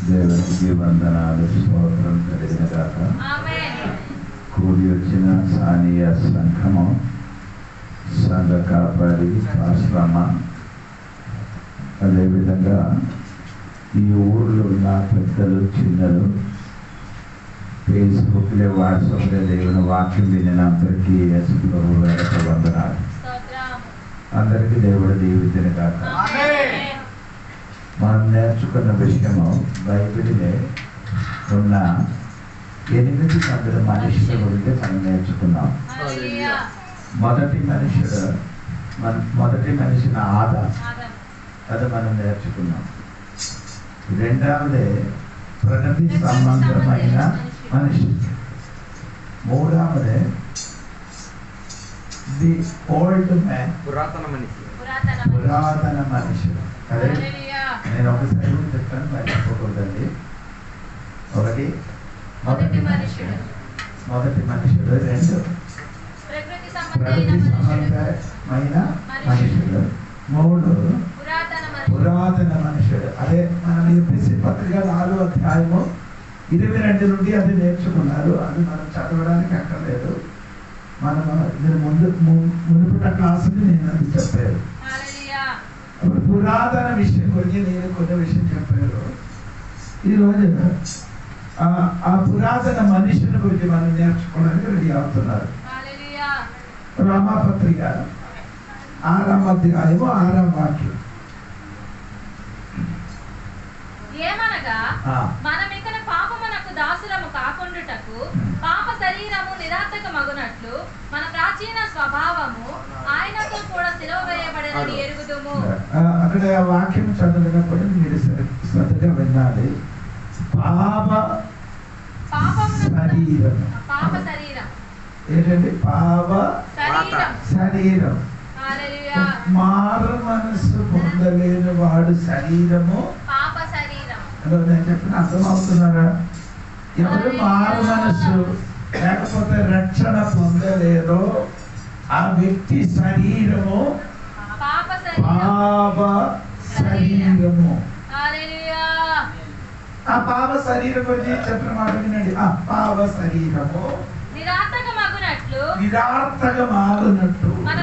దేవునికి వందనాలు, స్తోత్రం కలిగిన గాక. కూడి వచ్చిన సానియ సంఘము, సంఘ కాపరి, ఆశ్రమ, అదేవిధంగా ఈ ఊర్లో ఉన్న పెద్దలు, చిన్నలు, ఫేస్బుక్లో, వాట్సాప్లో దేవుని వాక్యం వినిన అందరికీ యేసు ప్రభువు గారి వందనాలు. అందరికీ దేవుడు దీవించిన గాక. మనం నేర్చుకున్న విషయము బైబిల్లో ఉన్న 8 మంది మనుషుల గురించి మనం నేర్చుకున్నాం. మొదటి మనిషిని ఆదాము, అది మనం నేర్చుకున్నాం. రెండవది ప్రకృతి సంబంధమైన మనిషి. మూడవది ది ఓల్డ్ మ్యాన్, పురాతన మనిషి. అదే నేను ఒకసారి చెప్తాను, మర్చిపోకూడదండి. ఒకటి మొదటి మనుషుడు. 2 ప్రకృతి సంబంధమైన మనుషుడు. 3 పురాతన మనుషుడు. అదే మనం ఎఫెసీ పత్రిక 4వ అధ్యాయము 22 నుండి అది నేర్చుకున్నారు. అది మనం చదవడానికి అక్కర్లేదు. మనం మునుపటి క్లాసుని నేను అది చెప్పాను. అప్పుడు పురాతన విషయం గురించి నేను కొన్ని విషయం చెప్పాను. ఈరోజు ఆ పురాతన మనుషుని గురించి మనం నేర్చుకోవడానికి రెడీ అవుతున్నారు. రోమాపత్రిక 6వ అధ్యాయము 6వ వాక్యం. ఏమనగా మనమికన పాపమునకు దాసులము కాకుండుటకు పాప శరీరము నిరార్థకమగునట్లు మన ప్రాచీన స్వభావము ఆయనతో కూడా సిలువ వేయబడినని ఎరుగుదుము. అక్కడ వాక్యం చదివినప్పుడు మీరు శ్రద్ధగా వినాలి. పాప శరీరం ఏంటంటే పాప శరీరం. మారు మనసు పొందలేని వాడు శరీరము పాప శరీరం. నేను చెప్పిన అర్థమవుతున్నారా? ఎవరు మారు మనసు లేకపోతే రక్షణ పొందలేదో ఆ వ్యక్తి శరీరము పాప శరీరము. ఆ పాప శరీరం గురించి చెప్పిన మాట వినండి. ఆ పాప శరీరము నిరార్థకమాగునట్టు మన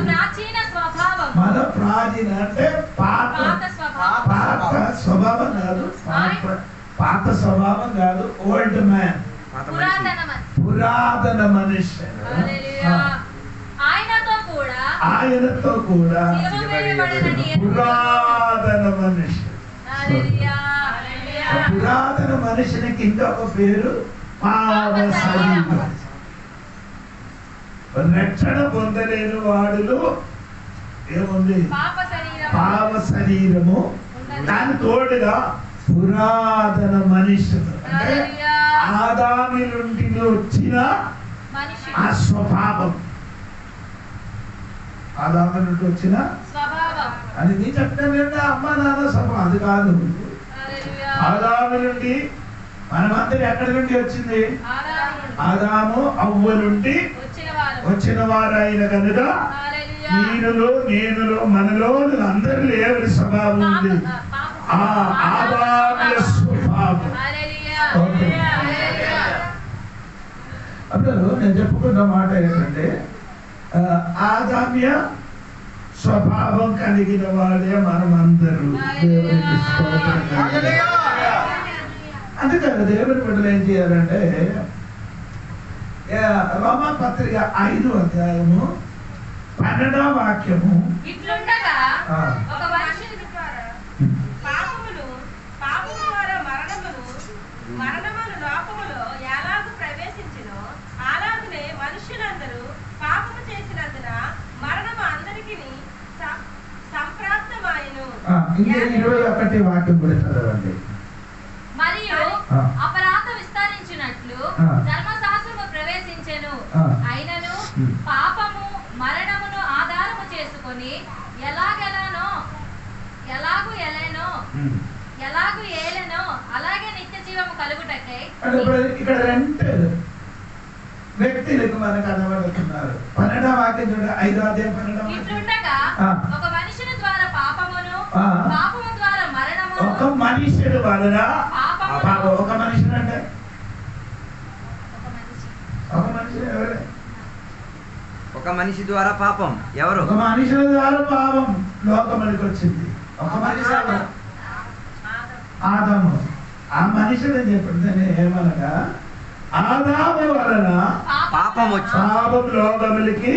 ప్రాచీన అంటే పాత స్వభావం కాదు, ఓల్డ్ మ్యాన్, పురాతన మనిషి. ఆయనతో కూడా పురాతన మనిషి. పురాతన మనిషికి ఇంకొక పేరు పాప శరీరం. రక్షణ పొందలేని వాడులో ఏముంది? పాప శరీరము. దాని తోడుగా పురాతన మనుషులు అంటే ఆదాము నుండి వచ్చిన ఆ స్వభావం. ఆదాము నుండి వచ్చిన అది నీ చెప్పిన అమ్మ నాన్న స్వభావం అది కాదు. ఆదాము నుండి మనమందరం ఎక్కడి నుండి వచ్చింది? ఆదాము అవ్వ నుండి వచ్చిన వారైన కనుక మీరులో నేనులో మనలో అందరిలో ఎవరి స్వభావం ఉంది? ఆ ఆదాముల స్వభావం. అప్పుడు నేను చెప్పుకున్న మాట ఏంటంటే ఆదామ్య స్వభావం కలిగిన వాడే మనమందరూ. దేవునికి స్తోత్రం. అందుకని దేవుని బిడ్డలు ఏం చేయాలంటే రోమాపత్రిక 5వ అధ్యాయము 12వ వాక్యము. ఇట్లుండగా ఒక మనుషుని ద్వారా పాపము ద్వారా మరణమును లోకములో ఎలాగూ ప్రవేశించెనో అలాగనే మనుష్యులందరూ పాపము చేసినందున మరణము అందరికీ సంప్రాప్తమాయెను. 21 వాక్యం కూడా చదవండి. మరియు అపరాధ విస్తరించినట్లు ధర్మశాస్త్రము ప్రవేశించెను. అయినను పాపము మరణమును ఆధారము చేసుకొని ఎలాగు ఏలెనో అలాగే నిత్య జీవము కలుగుటకై. ఇక్కడ 2 వ్యక్తులకు మనకు కనబడుతున్నారు. 12వ వాక్యం చూడ 5వ అధ్యాయం 12వ. ఇట్లుండగా ఒక మనుషుని ద్వారా పాపమును, పాపము ద్వారా మరణమును, ఒక మనుషుడు వలన ఒక మనుషుడు అంటే ఒక మనిషి ఎవరే? ఒక మనిషి ద్వారా పాపం ఎవరు? ఒక మనుషుల ద్వారా పాపం లోకమునికి వచ్చింది. ఒక మనిషి ఆదాము. ఆ మనుషుడు చెప్పండి ఏమనగా ఆదాము వలన పాపం వచ్చి పాపం లోకములకి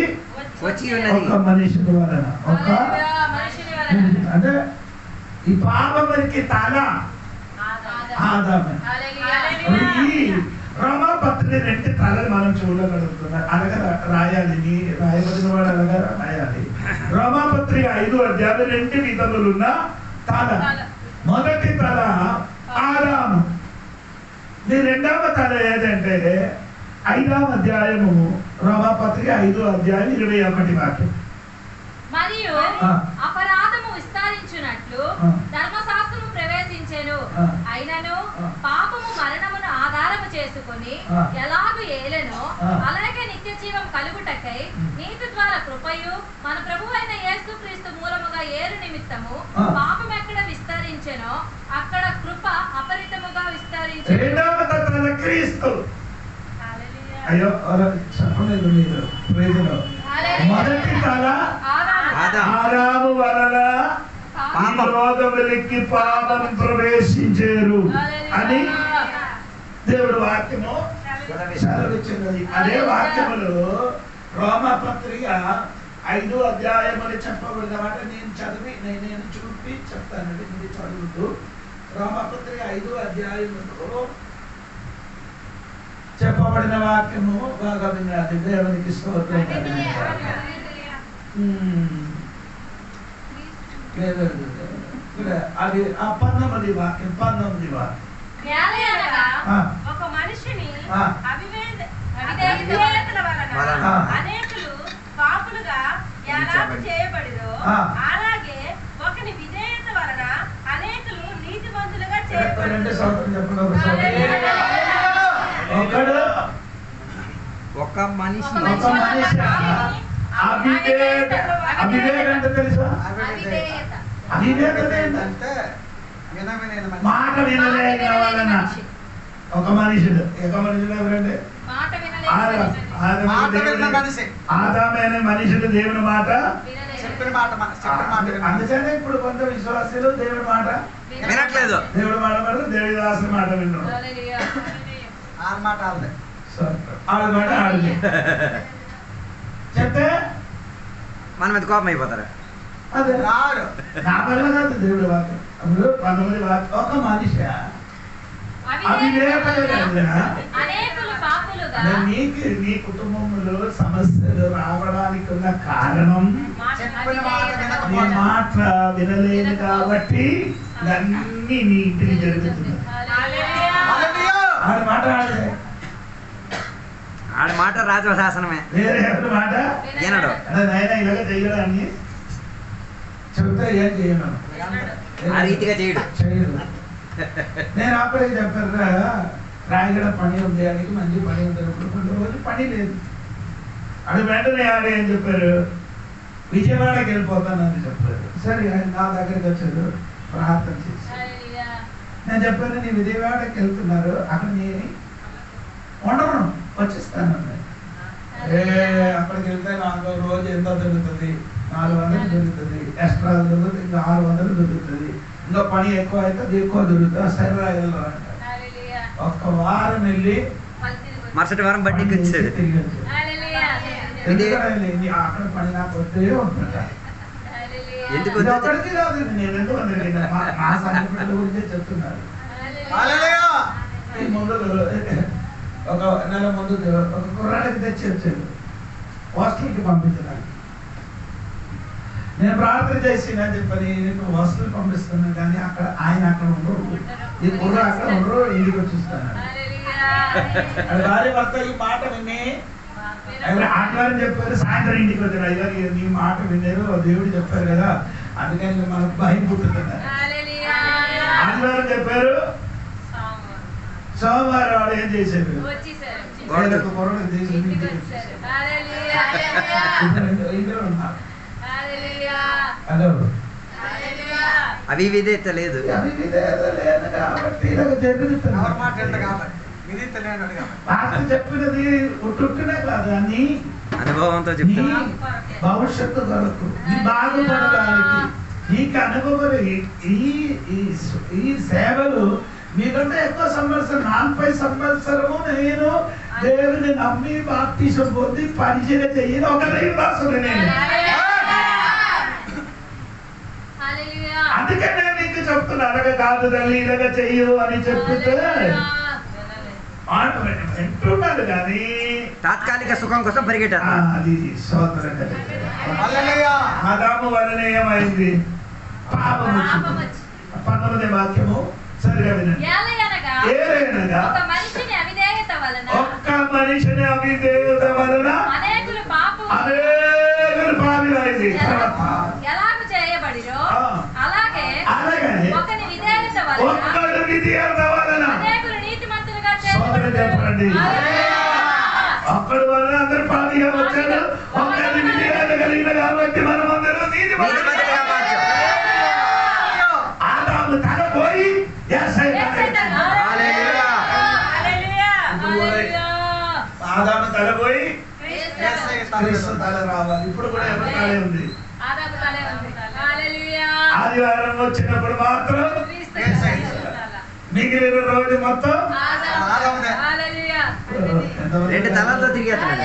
వచ్చి ఉన్నది. ఒక మనుషుడు వలన ఒక అంటే ఈ పాపములకి తల ఆదాము. ఈ రోమాపత్రి 2 తలలు మనం చూడగలుగుతున్నాం. అలాగే రాయాలి, రాయబడిన వాడు అలాగా రాయాలి. రోమాపత్రిక 5 అధ్యాయాలు 2 విధములున్న తల. మొదటి తల ఆదాము. రెండవ తల ఏదంటే 5వ అధ్యాయము రోమాపత్రిక 5వ అధ్యాయం 21 వాక్యం. మరియు అపరాధము విస్తరించునట్లు ధర్మశాస్త్రము ప్రవేశించెను. అయినను పాపము మరణమును ఆధారము చేసుకొని ఎలాగు ఏలెనో అలాగే నిత్య జీవం కలుగుటకై నీతి ద్వారా కృపయు మన ప్రభువైన యేసుక్రీస్తు మూలముగా ఏరు నిమిత్తము పాపం ఎక్కడ విస్తరించెనో అక్కడ కృప అపరితముగా విస్తరించెను. రెండవ తల క్రీస్తు. అయ్యో చెప్పలేదు మీరు. మొదటి తల ఆదాము వలన లోకములకి పాపం ప్రవేశించారు అని దేవుడు వాక్యము సెలవిచ్చినది. అదే వాక్యములో రోమాపత్రిక 5వ అధ్యాయములు చెప్పబడిన మాట నేను చూపి చెప్తానండి. మీరు చదువుతూ రోమాపత్రిక 5వ అధ్యాయములో చెప్పబడిన వాక్యము బాగా వినాలి. దేవునికి స్తోత్రం. అది 19 వాక్యం. 19 వాక్యం. ఒక మనిషిని అవిధేయతల వలన అనేకులు పాపులుగా ఎలాగ చేయబడిరో అలాగే ఒకని విధేయత వలన అనేకులు నీతిమంతులుగా చేయబడిరు. ఒక మనిషి అవిధేయత అంటే తెలుసా? అవిధేయత ఏంటంటే మాట వినలేని వలన ఒక మనుషుడు. ఒక మనుషుడు ఎవరంటే ఆదాము అనే మనుషుడు దేవుని మాట చెప్పిన మాట. అందుకనే ఇప్పుడు కొంత విశ్వాసులు దేవుని మాట వినట్లేదు. దేవుడి మాట పడదు, దేవుడి దాసుని మాట విన్నాడు. ఆడ మాట ఆడలే, ఆడ మాట ఆడలే చెప్తే మన మీద కోపం అయిపోతారు. అదే రాడు. నా వల్ల కాదు దేవుడి వాక్యం. అప్పుడు 19 వాక్యం. ఒక మనిషి నీకు నీ కుటుంబంలో సమస్యలు రావడానికి ఉన్న కారణం నీ మాట వినలేదు కాబట్టి అన్ని నీ ఇంటికి జరుగుతుంది. ఆడ మాట ఆడలే. ఆడ మాట రాజశాసనమే. వేరే ఎవరి మాట వినడు. నాయన ఇలాగ చేయడానికి చెప్తే ఏం చేయను, ఆ రీతిగా చేయడు. నేను అప్పుడే చెప్పారు రాయగడ పని ఉంది, ఆయనకి మంచి పని ఉంది. కొన్ని రోజులు పని లేదు. అది వెంటనే ఆడ ఏం చెప్పారు, విజయవాడకి వెళ్ళిపోతానని చెప్పారు. సరే ఆయన నా దగ్గరికి వచ్చారు, ప్రార్థన చేసి నేను చెప్పాను నీ విజయవాడకి వెళ్తున్నారు, అక్కడ నేను ఉండను, వచ్చేస్తాను. అక్కడికి వెళ్తే నాకు రోజు ఎంత దొరుకుతుంది, 400 దొరుకుతుంది, ఎక్స్ట్రా దొరుకుతుంది, ఇంకా 600 దొరుకుతుంది, ఇంకా పని ఎక్కువ అయితే ఎక్కువ దొరుకుతుంది. సరే అంటారు. ఒక్క వారం వెళ్ళి మరుసటి వారం బడ్డీకి వచ్చాడు. అక్కడ పని నాకు వస్తే ఉంటుంటా. ఎందుకు అక్కడికి కాదు, నేను ఎందుకు మా సంఘటనల గురించే చెప్తున్నారు. ఈ ముందు ఒక నెల ముందు ఒక కుర్రాడికి తెచ్చి వచ్చాడు హాస్టల్కి పంపించడానికి. నేను ప్రార్థన చేసి నేను చెప్పని హాస్టల్ పంపిస్తున్నాను, కానీ అక్కడ ఆయన అక్కడ ఉండరు, ఈ కుర్ర అక్కడ ఉండరు, ఇంటికి వచ్చిస్తాను. భార్య భర్త ఈ మాట విని ఆదివారం చెప్పారు, సాయంత్రం ఇంటికి వచ్చారు. అయ్యా నీ మాట విన్నారు, దేవుడు చెప్పారు కదా, అందుకని మనకు భయం పుట్టుతున్నారు. ఆదివారం చెప్పారు, సోమవారం వాడు ఏం చేశారు, ఇంట్లో ఉన్నారు. హలో అవిధేయత లేదు. అవిధేయత లేదు కాబట్టి ఇలాగ జరుగుతుంది. ఎవరి మాట వినడు కాబట్టి, విధేయత లేనివాడు కాబట్టి. పాస్టర్ చెప్పినది ఉట్టునే కాదు, అని అనుభవంతో నీ చెప్తున్నా. భవిష్యత్తు కొరకు, నీ బాగుపడడానికి, నీకు అనుభవం. ఈ సేవలు మీకంటే ఎక్కువ సంవత్సరం 40 సంవత్సరము నేను దేవుని నమ్మి బాప్తిసం పొంది పరిచయం చేయని ఒక దైవదాసుని నేను. అందుకే నేను నీకు చెప్తున్నా, అలాగ కాదు తల్లి ఇలాగ చెయ్యు అని చెప్తే వింటున్నాడు కానీ తాత్కాలిక సుఖం కోసం పరిగెట్టారు. అది స్తోత్రం. హల్లెలూయా. ఆదాము వలన ఏమైంది? పాపం వచ్చింది. 19వ వాక్యము సరిగా వినండి. ఏలయనగా ఒక మనిషిని అవిధేయత వలన ఒక్క మనిషిని అవిధేయత వలన అనేకులు పాపిలైంది. ఎలాగ చేయబడిరో అలాగే ఒకని విధేయత ఒక్కడు విధేయత వలన అనేకులు నీతిమంతులుగా సోదరుడు చెప్పండి. ఒక్కడు వలన అందరు పాపిగా వచ్చారు. ఒక్కడి విధేయత కలిగిన కాబట్టి మనం అందరూ నీతిమంతులుగా మార్చాం. ఆదాము తల పోయి ఆదాము తల పోయి క్రీస్తు తల రావాలి. ఇప్పుడు కూడా ఎవరి తలే ఉంది? ఆదివారం వచ్చినప్పుడు మాత్రం మిగిలిన రోజు మొత్తం రెండు తలలతో తిరిగేస్తున్నాడు.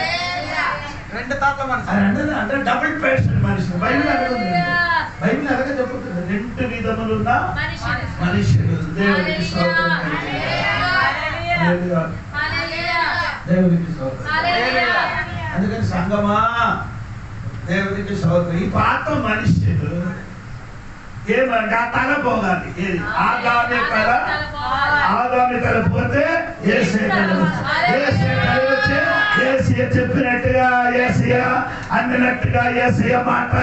రెండు తాట్ల మనసు. అంటే డబుల్ పేషన్ మనిషి. బైబిల్ అడగదు, బైబిల్ అడగ చెప్పుతుంది. 2 విధములున్న మనుషులు. దేవునికి స్తోత్రం. దేవునికి స్తోత్రం. అందుకని సంగమా దేవునికి స్తోత్రం. ఈ పాత మనుషులు ఏమంటే ఆ తల పోగాలి. ఆదామి తల పోతే యేసే తల వచ్చే యేసయ్య చెప్పినట్టుగా యేసయ్య అన్నట్టుగా యేసయ్య మాట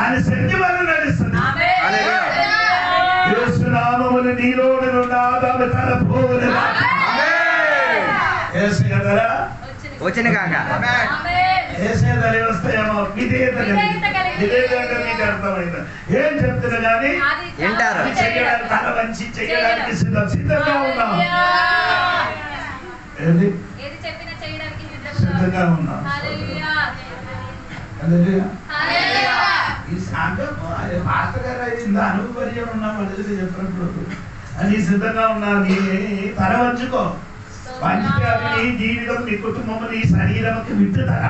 అనుసరించి మనం నడుస్తుంది. యేసు నామమున నీలోని నుండి ఆదామి తల పోవును. యేసయ్య తల వచ్చిన కాక యేసయ్య తల వస్తాయేమో. విధేయత అంటే మీకు అర్థమైంది. ఏం చెప్తున్నా కానీ వింటారు. చెయ్యడానికి తల వంచి చెయ్యడానికి సిద్ధంగా ఉన్నాం. ఏది సిద్ధంగా ఉన్నాం. ఈ సంఘము అది మాస్టర్ గారు అయింది. అనుభవం ఉన్నాం అడిగితే చెప్పినప్పుడు అని సిద్ధంగా ఉన్నా. నీ తల వంచుకో. వంచితే అది నీ జీవితం, నీ కుటుంబం, నీ శరీరంకి విట్టుదల.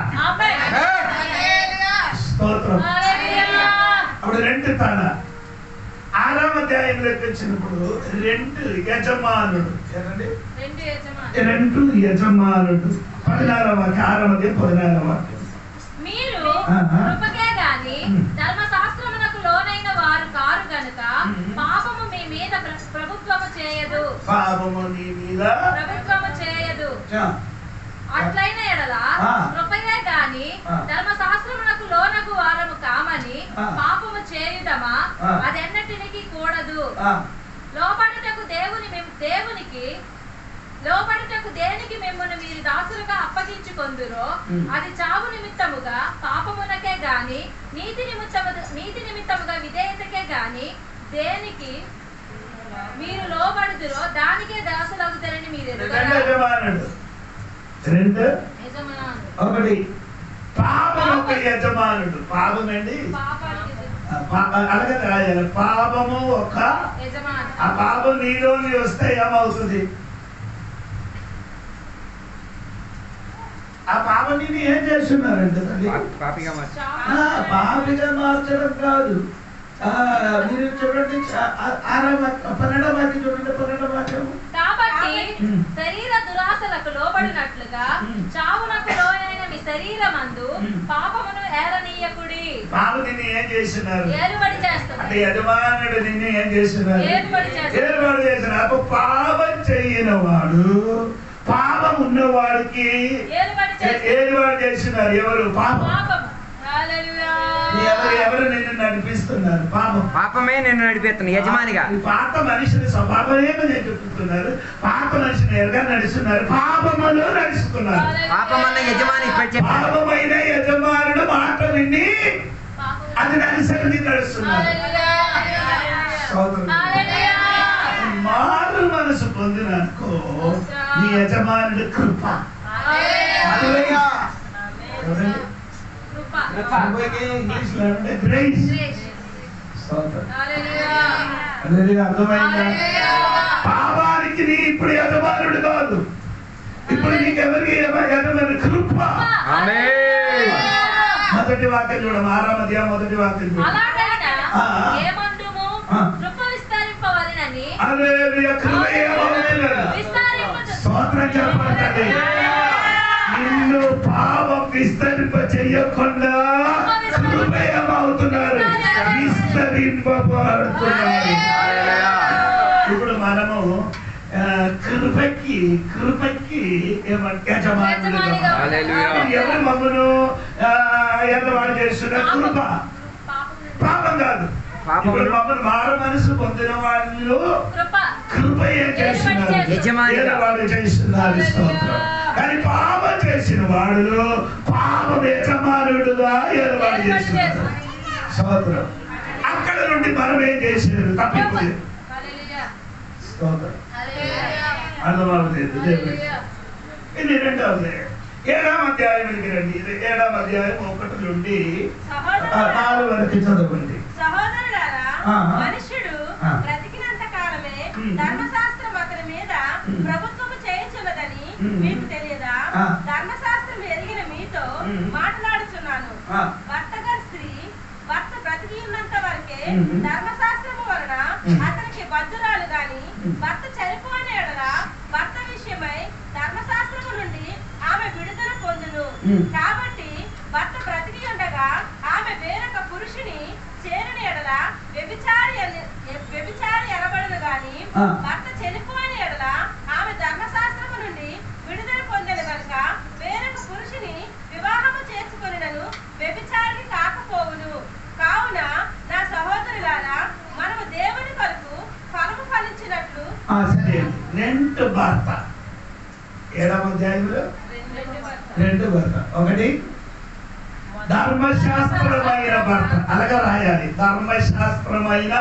స్తోత్రం. అప్పుడు 2 తల. 6వ అధ్యాయంలోకి వచ్చినప్పుడు 2 యజమానుడు. ఏనండి? 2 యజమానుడు. 16వ వాక్యం, 6వ అధ్యాయం 16వ వాక్యం. మీరు కృపకే గాని ధర్మశాస్త్రమునకు లోనైన వారు కారు గనుక పాపము మీ మీద ప్రభుత్వము చేయదు. పాపము నీ మీద ప్రభుత్వము చేయదు. అట్లైన ఎడల కృపయే గాని ధర్మశాస్త్రమునకు లోనగు వారము కామని పాపము చేయుదమా? అదెన్నటికి కూడదు. లోబడుటకు దేనికి మిమ్మల్ని మీరు దాసులుగా అప్పగించుకొందురో అది చావు నిమిత్తముగా పాపమునకే గాని నీతి నిమిత్తముగా విధేయతకే గాని దేనికి మీరు లోబడుదురో దానికే దాసులగుతారని మీరు యజమానుడు. 2 ఒకటి పాపం ఒక యజమానుడు. పాపం అండి అలాగే రాయాలి. పాపము ఒక ఆ పాపం నీలోని వస్తే ఏమవుతుంది? ఆ పాపం నేను ఏం చేస్తున్నారంటే పాపిగా మార్చడం కాదు. మీరు చూడండి 12వ వాక్యం చూడండి. 12వ వాక్యం. కాబట్టి శరీర దురాశలకు లోబడినట్లుగా చావునకు లోనైన మీ శరీరమందు పాపమును ఏలనీయకుడి. పాపం నిన్ను ఏం చేస్తున్నారు? ఏలుబడి చేస్తున్నారు. అంటే యజమానుడు నిన్ను ఏం చేస్తున్నారు? ఏలుబడి చేస్తున్నారు. అప్పుడు పాపం చేయన వాడు, పాపం ఉన్నవాడికి ఏలుబడి చేస్తున్నారు. ఎవరు? పాపం. ఎవరు నిన్ను నడిపిస్తున్నారు? పాపమే నిన్ను నడిపిస్తున్నా యజమానిగా. పాత మనిషిని స్వభావమేమో చెప్తున్నారు. పాత మనిషిని ఎరగా నడుస్తున్నారు. పాపములో నడుస్తున్నారు. పాపమన్న యజమాని పాపమైన యజమానుడు మాట విని అది అనుసరించి నడుస్తున్నారు. స్తోత్రం. హల్లెలూయా. మారు మనసు పొందిననుకో నీ యజమానుడి కృప. హల్లెలూయా. ఎవరండి? కృప. కృపకి ఇంగ్లీష్ లో అంటే గ్రేస్. స్తోత్రం. హల్లెలూయా. హల్లెలూయా. అర్థమైందా? హల్లెలూయా. పాపానికి నీ ఇప్పుడు యజమానుడు కాదు, ఇప్పుడు నీకెవరికి యజమాని కృప. ఆమేన్. మొదటి వాక్యం చూడము, 6వ అధ్యాయం మొదటి వాక్యం చూడము. అలాగైనా ఆ. ఏమందుము ఆ. కృప విస్తరింపవలెనని హల్లెలూయా. కృప ఏమవుతుందన్న? విస్తరింప స్తోత్రం చెప్పండి. నిన్ను పాపం విస్తరింప చెయ్యకుండా కృప ఏమవుతున్నారు? విస్తరింపబడుతున్నారు. ఇప్పుడు మనము కృపకి యజమానులుగా హల్లెలూయా. ఎవరు మమ్మను యజమాని చేస్తున్న కృప, పాపం కాదు. ఇప్పుడు మమ్మల్ని మారు మనసు పొందిన వాళ్ళు కృప కృప ఏం చేస్తున్నారు? యజమానిగా. వాడు చేస్తున్నారు. స్తోత్రం. కానీ పాపం చేసిన వాడు పాపం యజమానుడుగా ఏర్పాటు చేస్తున్నారు. స్తోత్రం. అక్కడ నుండి మనం ఏం చేశారు? తప్పిపోయి హల్లెలూయా. స్తోత్రం. హల్లెలూయా. అర్థమవుతుంది దేవుడికి. హల్లెలూయా. ఇది 2వ 7వ అధ్యాయానికి రండి. ఇది 7వ అధ్యాయం 1 నుండి 4 వరకు చదవండి. సహోదరులారా, ఆ. మనుష్యుడు ఆ. బ్రతికినంత కాలమే ఉమ్. ధర్మశాస్త్రం అతని మీద ఉమ్. ప్రభుత్వము చేయుచున్నదని ఉమ్. మీకు తెలియదా? ఆ. ధర్మశాస్త్రం ఎరిగిన మీతో ఉమ్. మాట్లాడుచున్నాను. ఆ. భర్తగా స్త్రీ భర్త బ్రతికి ఉన్నంత వరకే ఉమ్. ధర్మశాస్త్రము వలన ఉమ్. అతనికి బద్ధురాలు గాని ఉమ్. భర్త చనిపోయిన ఎడల భర్త విషయమై ధర్మశాస్త్రము నుండి ఆమె విడుదల పొందును. ఉమ్. కాబట్టి భర్త బ్రతికి ఉండగా ఆమె వేరొక పురుషుని చేరిన ఎడల వ్యభిచారి అనబడును గాని ఆ. భర్త చనిపోయిన ఎడల ఆమె ధర్మశాస్త్రము నుండి విడుదల పొందను గనుక వేరొక పురుషుని వివాహము చేసుకొనినను వ్యభిచారి కాకపోవును. కావున నా సహోదరులారా, మనము దేవుని కొరకు ఫలము ఫలించినట్లు సరే. 2 భర్త 7వ అధ్యాయంలో 2 భర్త. 1 ధర్మశాస్త్రమైన భర్త, అలాగే రాయాలి. ధర్మశాస్త్రమైన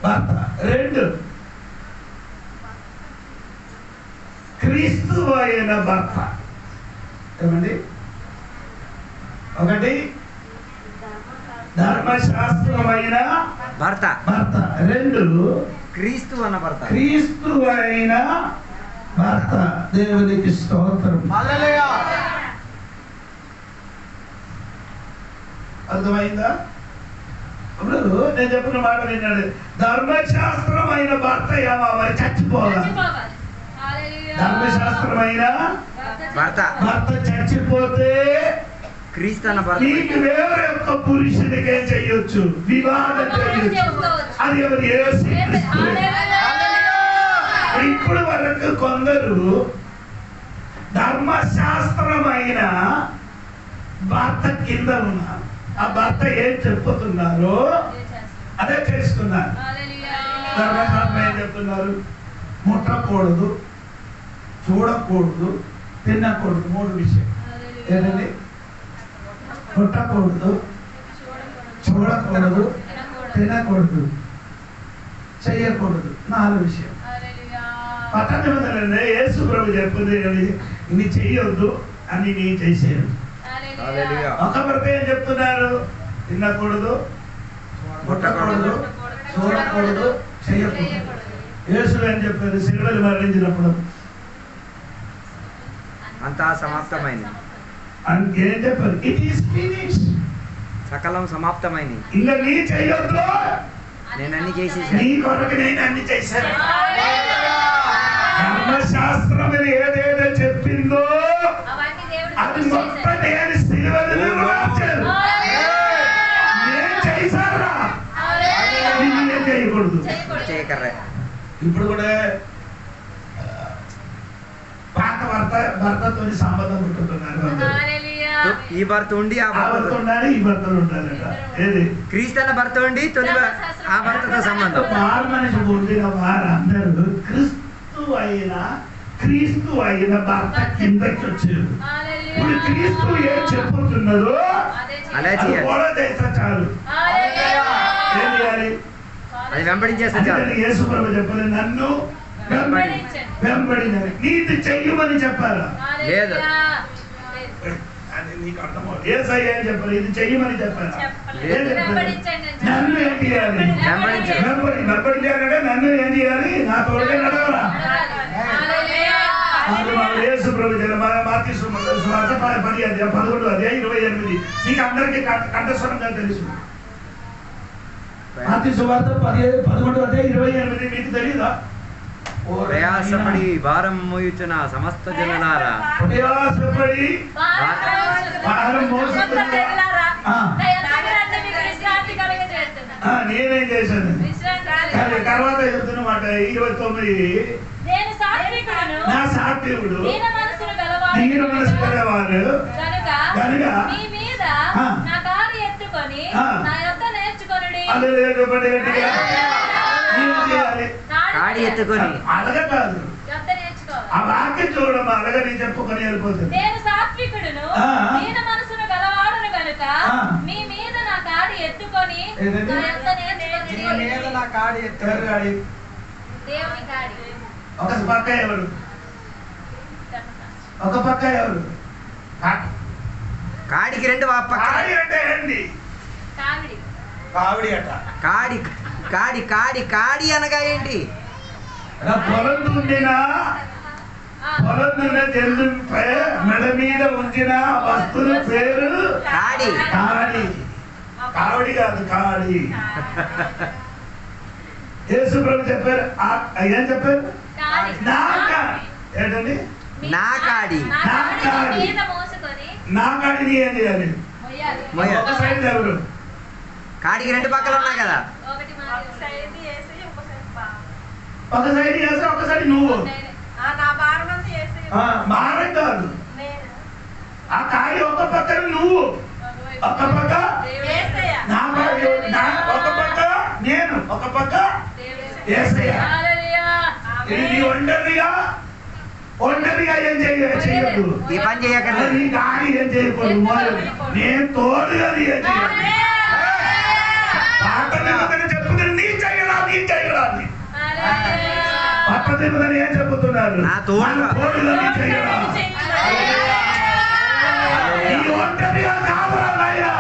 భర్త. 2 క్రీస్తు అయిన భర్త. ఏమండి? 1 ధర్మశాస్త్రమైన భర్త. భర్త. 2 క్రీస్తు అన్న భర్త. క్రీస్తు అయిన భర్త. దేవునికి స్తోత్రం. హల్లెలూయా. అర్థమైందా? ఇప్పుడు నేను చెప్పిన మాట విన్నాడు. ధర్మశాస్త్రమైన భర్త ఏమో మరి చచ్చిపోవాలి. చచ్చిపోవాలి. హల్లెలూయా. ధర్మశాస్త్రమైన భర్త. భర్త చచ్చిపోతే క్రీస్తు అన్న భర్త. నీకు వేరే ఒక్క పురుషుడికి ఏం చెయ్యొచ్చు? వివాహం చెయ్యొచ్చు. అది ఎవరు? యేసుక్రీస్తు. ఇప్పుడు వరకు కొందరు ధర్మశాస్త్రమైన భర్త కింద ఉన్నారు. ఆ భర్త ఏం చెప్పుతున్నారో అదే చేస్తున్నారు. ధర్మశాస్త్రం ఏం చెప్తున్నారు? ముట్టకూడదు, చూడకూడదు, తినకూడదు. 3 విషయం ఏంటండి? ముట్టకూడదు, చూడకూడదు, తినకూడదు, చెయ్యకూడదు. 4 విషయం. పట్టణంలో యేసు ప్రభు చెప్పింది ఇన్ని చెయ్యొద్దు అని నీ చేసేది. హల్లెలూయా. ఒక భర్త ఏం చెప్తున్నారు? తినకూడదు, ముట్టకూడదు, చూడకూడదు, చెయ్యకూడదు. యేసు ఏం చెప్పారు? శిలువలో మరణించినప్పుడు అంతా సమాప్తమైంది. ఏం చెప్పారు? It is finished. సకలం సమాప్తమైంది. ఇంకా నీ చెయ్యొద్దు, నేను అన్ని చేసేసాను. నీ కొరకు నేను అన్ని చేశాను. ధర్మశాస్త్రం ఏదేదో చెప్పిందో అది మొత్తం నేను శిలువలో నెరవేర్చాను. నేను చేశారా? నేను చేయకూడదు. చేయకర్రే. ఇప్పుడు కూడా పాత భర్తతో సంబంధం పెట్టుతున్నారు. ఈ భర్త ఉండి ఆ ఆ భర్త భర్త ఉండాలి, ఈ భర్తలు ఉండాలట. ఏది? క్రీస్తు అన్న భర్త ఉండి ఆ భర్తతో సంబంధం. మారు మనిషి పొందిన వారందరూ క్రీస్తు అయిన భర్త కిందకి వచ్చారు. ఇప్పుడు క్రీస్తు ఏం చెప్పుతున్నదో అలా అది చేయాలి. కూడా చేస్తే చాలు. ఏం చేయాలి? అది వెంబడించేస్తే చాలు. అందుకని యేసు ప్రభు చెప్పలేదు నన్ను వెంబడినని. నీతి చెయ్యమని చెప్పారా? లేదు. అది నీకు అర్థమవుతుంది. యేసయ్య ఏం చెప్పారు? ఇది చెయ్యమని చెప్పారా? లేదు. నన్ను ఏం చేయాలి? వెంబడించాలంటే నన్ను ఏం చేయాలి? నా తోడుగా నడవరా? యేసు ప్రభు మార్కు సువార్త 11:28 మీకు అందరికీ కంఠస్వరంగా తెలుసు. మార్కు సువార్త 11:28 మీకు తెలియదా? ప్రయాసపడి భారం మోయుచున్న సమస్త జనులారా, ప్రయాసపడి భారం మోసుచున్నారా? నేనేం చేశాను? తర్వాత చెప్తున్నమాట 29 నా సాత్వికుడు దీన మనసు గలవారు కనుక మీ మీద నా కాడి ఎత్తుకొని నా యొద్ద నేర్చుకొనుడి. కాడి ఎత్తుకొని అలగ కాదు, యొద్ద నేర్చుకోవాలి. ఆ వాక్యం చూడడం అలగ నీ చెప్పుకొని వెళ్ళిపోతుంది. నేను సాత్వికుడును దీన మనసును గలవాడును గనుక మీ మీద నా కాడి ఎత్తుకొని నా యొద్ద నేర్చుకొనుడి. దేవుని కాడి. ఒక పక్క ఎవరు? ఒక పక్క ఎవరు? కాడికి రెండు పక్క. కాడి అంటే ఏంటి? కావిడి. కావిడి అట. కాడి కాడి కాడి కాడి అనగా ఏంటి? పొలం దున్నిన జంతుపై మెడ మీద ఉంచిన వస్తువు పేరు కాడి. కాడి. కావిడి కాదు, కాడి. యేసు ప్రభు చెప్పారు. ఏం చెప్పారు? నా కాడి. ఏంటండి? నా కాడి. నా కాడి. మీద మోసుకొని నా కాడిని ఏం చేయాలి? మొయ్యాలి. ఒక సైడ్ ఎవరు? కాడికి రెండు పక్కలు ఉన్నాయి కదా. ఒకటి ఒక సైడ్ వేసి ఒక సైడ్ ఒక సైడ్ చేస్తే ఒక సైడ్ నువ్వు. నా భారం అంతా వేసి మారం కాదు, నేను ఆ కాడి ఒక పక్కన నువ్వు, ఒక పక్క యేసయ్య. నా ఒక పక్క నేను, ఒక పక్క యేసయ్య. ఇది నీ ఒంటరిగా ఏం చేయొద్దు. ఈ పని చేయకండి. నీ గాడి ఏం చేయకూడదు. నేను తోడుగా నీ ఏం చేయాలి. పాత నిబంధన చెప్పుతుంది నీ చేయడాన్ని కొత్త నిబంధన ఏం చెబుతున్నారు? నా తోడుగా నీ చేయడా. నీ ఒంటరిగా కావాలయ్యా,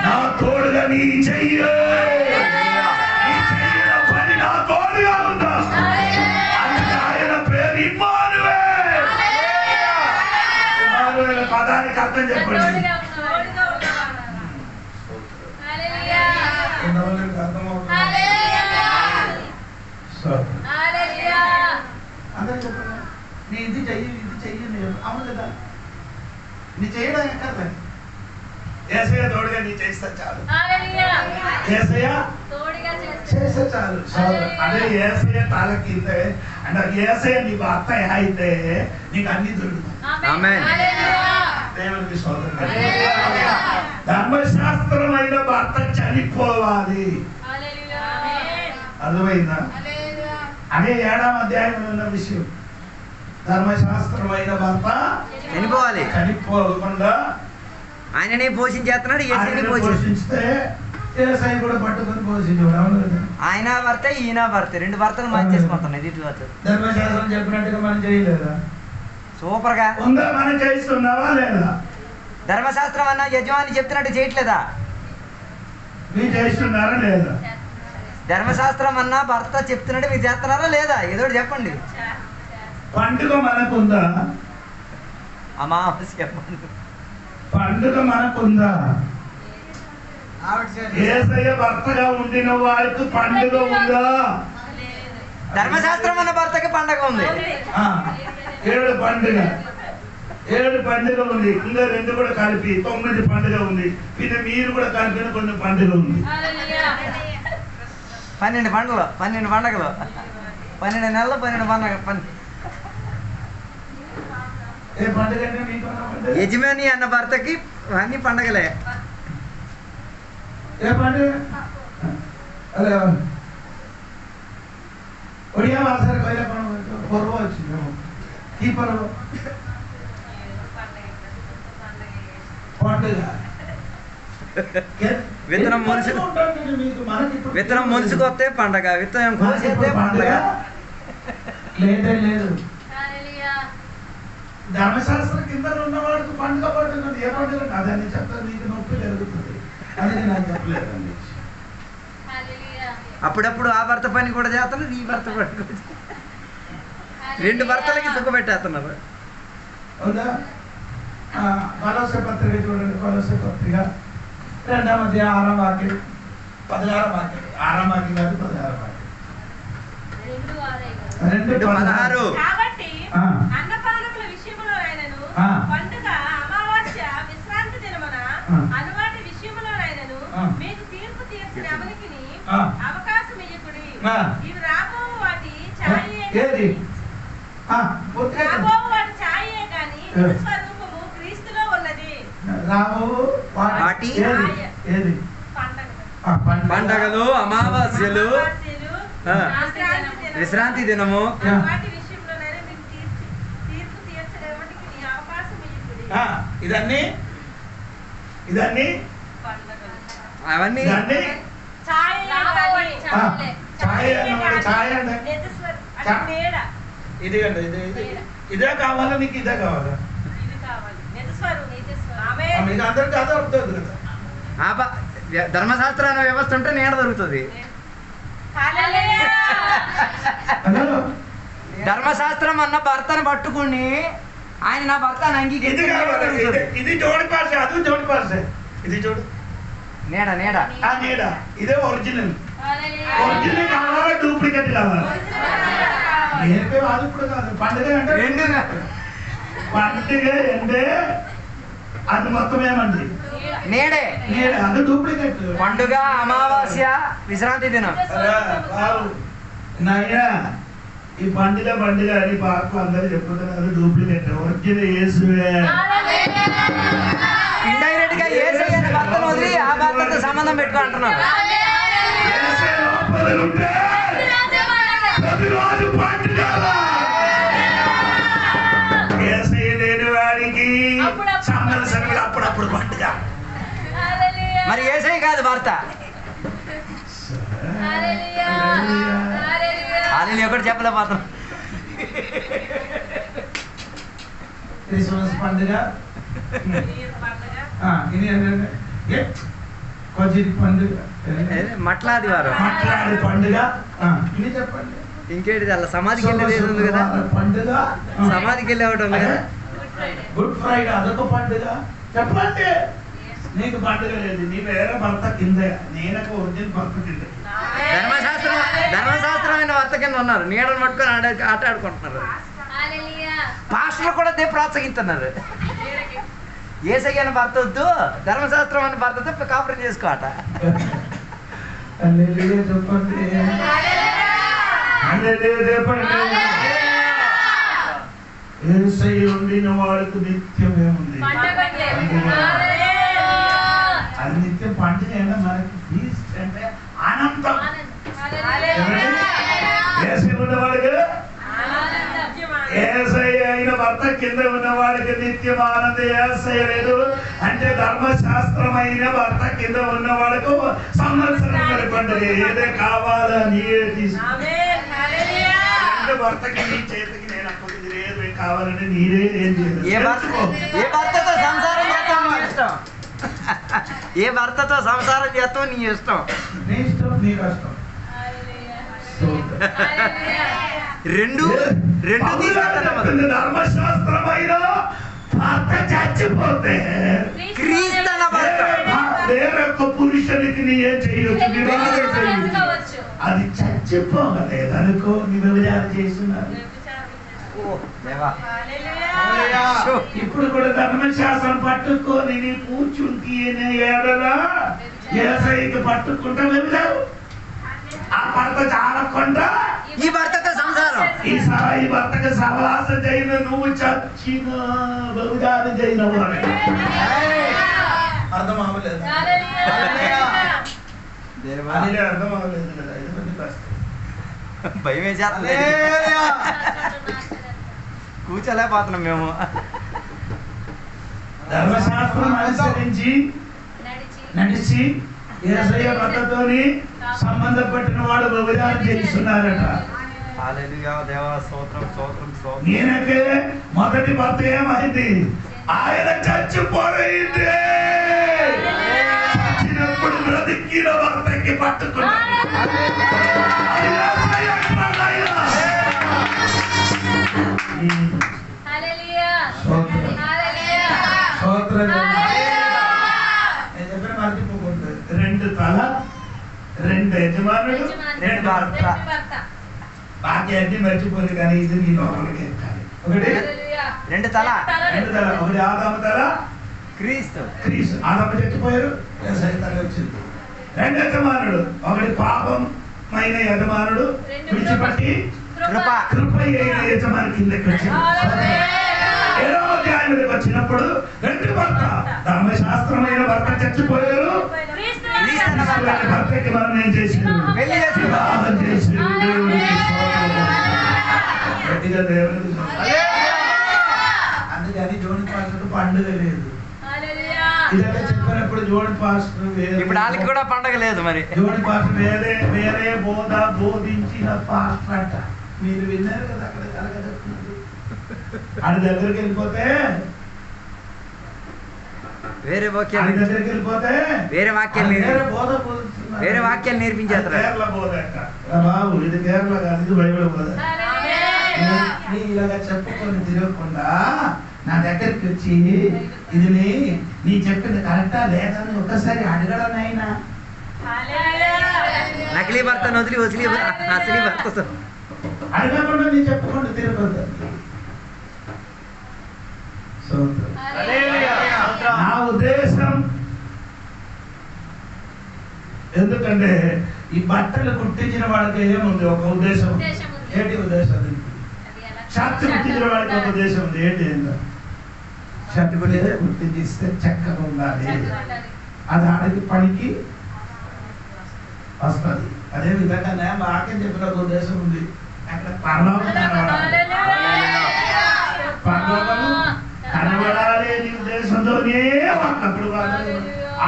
నా తోడుగా నీ చెయ్య. నీ చెయ్యన పని నా తోడుగా ఉందా. అందుకే ఆయన పేరు ఇమ్మానుయేల్. ఇమ్మానుయేల్ పదానికి అర్థం చెప్పండి. అందరూ చెప్పండి. నీ ఇది చెయ్యి అవును కదా, నీ చేయడం ఎక్కడ? యేసయ్య తోడుగా నీ చేస్తా చాలు. యేసయ్య చేస్తే చాలు. అదే యేసయ్య తాలకితే అంటే యేసయ్య నీ భర్త అయితే నీకు అన్ని దొరుకుతాయి. ఆమేన్. దేవునికి స్తోత్రం. ధర్మశాస్త్రమైన భర్త చనిపోవాలి. అర్థమైందా? అదే 7వ అధ్యాయంలో ఉన్న విషయం. ధర్మశాస్త్రమైన భర్త చనిపోవాలి. చనిపోకుండా ఆయననే పోషించేస్తున్నాడు. పోషిస్తే యేసయ్య కూడా పట్టుకొని పోషించాడు. అవును కదా? ఆయన భర్త ఈయన భర్త రెండు భర్తలు మార్చేసుకుంటున్నాయి. ఇటు భర్త ధర్మశాస్త్రం చెప్పినట్టుగా మనం చేయలేదా? సూపర్ గా ఉందా? మనం చేస్తున్నావా లేదా? ధర్మశాస్త్రం అన్న యజమాని చెప్తున్నట్టు చేయట్లేదా? మీరు చేస్తున్నారా లేదా? ధర్మశాస్త్రం అన్న భర్త చెప్తున్నట్టు మీరు చేస్తున్నారా లేదా? ఏదో చెప్పండి. పండుగ మనకుందా? అమావాస్య చెప్పండి. పండుగ మనకుందా? యేసయ్య భర్తగా ఉండిన వారికి పండుగ ఉందా? ధర్మశాస్త్రం అన్న భర్తకి పండగ ఉంది. 7 పండుగ ఉంది. ఇంకా 2 కూడా కలిపి 9 పండుగ ఉంది. പിന്നെ మీరు కూడా కలిపిన కొన్ని పండుగ ఉంది. 12 పండుగలు 12 పండుగలు 12 నెలలు 12 పండుగ. ఏ పండుగ అంటే మీకు యజమాని అన్న భర్తకి అన్ని పండగలే. ఏ పండుగ? అరే ఒడియా భాషాରେ କହିଲେ କ'ଣ ପର୍ବ ଅଛି? କି ପର୍ବ? పండుగ విత్తనం మునుసుకు విత్తనం మునుసుకొస్తే పండగ, విత్తనం కోసేస్తే పండగ. లేదు హల్లెలూయా. ధర్మశాస్త్రం కింద ఉన్నవాడికి పండుగ పడుతున్నది. ఏ పండుగ అదని చెప్తాను, నీకు నొప్పి జరుగుతుంది అని నాకు చెప్పలేదండి. హల్లెలూయా. అప్పుడప్పుడు ఆ భర్త పని కూడా చేస్తున్నారు, ఈ భర్త పని కూడా రెండు భర్తలకి సుఖ పెట్టేస్తున్నారు. అవునా? కొలొస్సే పత్రిక చూడండి, కొలొస్సే పత్రిక 2వ అధ్యాయం 6వ వాక్యం 16వ వాక్యం, 6వ వాక్యం కాదు 16వ వాక్యం. 2:16. కాబట్టి ఆ. అన్నపానముల విషయములో ఆయనను ఆ. పండుగ అమావాస్య విశ్రాంతి దినమున ఆ. అనువాటి విషయములో ఆయనను ఆ. మీకు తీర్పు తీర్చిన అవనికిని ఆ. అవకాశం ఇయ్యకుడి. ఆ. ఇవి రాబో వాటి ఛాయే ఏది? రాబో వాటి ఛాయే గాని నిజ స్వరూపము క్రీస్తులో ఉన్నది. రాబో వాటి ఏది? పండగ పండగలు, అమావాస్యలు, అమావాస్యలు, ఆ. విశ్రాంతి దినము, విశ్రాంతి దినము. వాటి విషయంలోనైనా మీకు తీర్పు తీర్చడానికి నీ అవకాశం ఇయ్యకుడి. ఇదన్నీ పండగలు అవన్నీ ఇదన్నీ ఛాయ రాబోవాడి ఛాయలే. ఛాయ అన్నవాడు ఛాయ అంటే నీడ ఇదిగండి, ఇదే కావాలా నీకు? ఇదే కావాలా? ఇది కావాలి. నిజస్వరూపం. మీకు అందరికీ అదే అర్థం కదా. ధర్మశాస్త్ర అనే వ్యవస్థ ఉంటే నీడ దొరుకుతుంది. హల్లెలూయా. హలో, ధర్మశాస్త్రం అన్న భర్తను పట్టుకుని ఆయన నా భర్త ఇది అంగీకరించి కావాలా? ఇది జోడి పార్సే, అది జోడి పార్సే. ఇది చూడు, నీడ నీడ ఆ నీడ ఇదే ఒరిజినల్. హల్లెలూయా. ఒరిజినల్ కావాలా, డూప్లికేట్ కావాలా? నేర్పే వాళ్ళు ఇప్పుడు కాదు. పండుగ అంటే రెండు పండుగ అంటే అది మొత్తం ఏమండి? నీడే. నీడ, అది డూప్లికేట్. పండుగ, అమావాస్య, విశ్రాంతి దినం. నాయనా, ఈ పండుగ అని పాటలు అందరూ చెప్పుతున్నారు, అది డూప్లికేట్. ఒరిజినల్ యేసువే. ఇండైరెక్ట్ గా యేసయ్య అనే భర్తను వదిలి ఆ భర్తతో సంబంధం పెట్టుకో అంటున్నారు. యేసే లోపల ఉంటే ప్రతిరోజు పండుగ. యేసే లేని వాడికి సంవత్సరంలో అప్పుడప్పుడు పండుగ. హల్లెలూయా. మరి యేసయ్య కాదు భర్త. హల్లెలూయా. హల్లెలూయా. వాళ్ళు ఒకటి చెప్పలేకపోతున్నాం. క్రిస్మస్ పండుగ, పండగ ఇది ఏంటంటే కొద్ది పండుగ, మట్లాది వారు మాట్లాడే పండుగ. ఇది చెప్పండి. ఇంకేంటి అలా సమాధికి వెళ్ళేది ఉంది కదా, పండుగ. సమాధికి వెళ్ళే ఒకటి ఉంది కదా. గుడ్ ఫ్రైడే అదొక పండుగ. చెప్పండి, నీకు పండుగ లేదు, నీ వేరే భర్త కింద, నేనొక ఒరిజినల్ భర్త కింద. ధర్మశాస్త్రమైన భర్త కింద ఉన్నారు, నీడను పట్టుకొని ఆట ఆడుకుంటున్నారు. హల్లెలూయా. పాస్టర్లు కూడా అదే ప్రోత్సహిస్తున్నారు. యేసయ్య అనే భర్త వద్దు, ధర్మశాస్త్రం అనే భర్తతో కాపురం చేసుకో అట. హల్లెలూయా చెప్పండి. హల్లెలూయా చెప్పండి. యేసయ్య ఉండిన వాడికి నిత్యమే ఉంది. పండగండి. హల్లెలూయా. అది నిత్యం పండుగ అయినా మనకి ఫీస్ట్ అంటే ఆనందం. హల్లెలూయా. యేసయ్య ఉన్నవాడికి, ఆనందం. యేసయ్య అయిన భర్త కింద ఉన్నవాడికి నిత్యం ఆనందం. యేసయ్య లేదు అంటే ధర్మశాస్త్రమైన భర్త కింద ఉన్నవాడికి సంవత్సరం పండుగ. ఏదే కావాలా నీవే తీసుకో. ఆమేన్. హల్లెలూయా. భర్తకి నీ చేతికి నేను అప్పుడు ఇది లేదు, కావాలంటే నీరే ఏం చేయలేదు. ఏ భర్తతో సంసారం చేస్తావు నీ ఇష్టం. ఏ భర్తతో సంసారం చేస్తావు నీ ఇష్టం. నీ ఇష్టం, నీ కష్టం. రెండు తీసుకెళ్తాను. ధర్మశాస్త్రమైన భర్త చచ్చిపోతే క్రీస్తన భర్త వేరొక పురుషునికి నీ ఏం చేయొచ్చు, వివాహం చేయొచ్చు. చేసుకోవచ్చు. అది చచ్చిపోగలేదు అనుకో, నీ వ్యభిచారం చేస్తున్నారు. ఓ దేవా. హల్లెలూయా. ఇప్పుడు కూడా ధర్మశాస్త్రం పట్టుకొని నీ కూర్చుంటి ఏడలా యేసయ్యకి పట్టుకుంటా వ్యభిచారం. ఆ భర్త చాలకుండా ఈ భర్తతో సంసారం. ఈ భర్తకి సహవాసం చేయను, నువ్వు చచ్చిన వ్యభిచారం చేయను. అర్థం అవ్వలేదు, దేవా. అదిలే అర్థం అవ్వలేదు కదా. ఇది కొంచెం కష్టం. భయం వేసేస్తుంది. కూర్చోలేకపోతున్నాం మేము. ధర్మశాస్త్రం అనుసరించి నడిచి నడిచి యేసయ్య భర్తతోని సంబంధం పట్టిన వాడు వ్యభిచారం చేస్తున్నారట. హల్లెలూయా దేవా స్తోత్రం స్తోత్రం స్తోత్రం. ఈయనకే మొదటి భర్త ఏమైంది? ఆయన చచ్చిపోయింది. చచ్చినప్పుడు బ్రతికిన భర్తకి పట్టుకున్నాడు. రెండు తల, రెండు యజమానులు, రెండు భర్త. బాకీ అన్ని మర్చిపోదు కానీ ఇది నీ లోపలికి ఎక్కాలి. ఒకటి రెండు తల, రెండు తల. ఒకటి ఆదాము తల, క్రీస్తు. క్రీస్తు. ఆదాము చచ్చిపోయారు, యేసయ్య తల వచ్చింది. రెండు యజమానుడు, ఒకటి పాపమైన యజమానుడు విడిచిపట్టి కృప అయిన యజమాని కిందకి వచ్చింది. 7వ అధ్యాయంలోకి వచ్చినప్పుడు రెండు భర్త, ధర్మశాస్త్రమైన భర్త చచ్చిపోయారు, భర్తకి మనం ఏం చేసిండు? వివాహం చేసిండు. అందుకని జోడి పాస్టర్ పండుగ లేదు. ఇదంతా చెప్పినప్పుడు జోడి పాస్టర్ ఇప్పుడు వాళ్ళకి కూడా పండగ లేదు. మరి జోడి పాస్టర్ వేరే వేరే బోధ బోధించిన పాస్టర్ అంట. మీరు విన్నారు కదా, అక్కడ కలగజెప్తున్నారు. ఆయన దగ్గరికి వెళ్ళిపోతే వేరే వాక్యాలు దగ్గరికి వెళ్ళిపోతే వేరే వాక్యాలు వేరే బోధ బోధిస్తున్నారు. వేరే వాక్యాలు నేర్పించేస్తారు. కేరళ బోధ అంట. బాబు ఇది కేరళ కాదు, ఇది బైబిల్ బోధ. నీ ఇలాగా చెప్పుకొని తిరగకుండా నా దగ్గరికి వచ్చి ఇది నీ చెప్పింది కరెక్టా లేదని ఒక్కసారి అడగడం అయినా. నకిలీ భర్తను వదిలి వదిలి అసలు భర్త అడగకుండా నీ చెప్పుకుంటూ తిరగదు. నా ఉద్దేశం ఎందుకంటే ఈ బట్టలు కుట్టించిన వాళ్ళకి ఏముంది? ఒక ఉద్దేశం. ఏంటి ఉద్దేశం? షర్ట్ కుట్టించిన వాళ్ళకి ఒక ఉద్దేశం ఉంది. ఏంటి? షర్ట్ కుట్టించిస్తే చక్కగా ఉండాలి, అది ఆడికి పనికి వస్తుంది. అదే విధంగా మాకే చెప్పిన ఒక ఉద్దేశం ఉంది. అక్కడ పరలోకం కనబడాలి నీ ఉద్దేశంతోనే అప్పుడు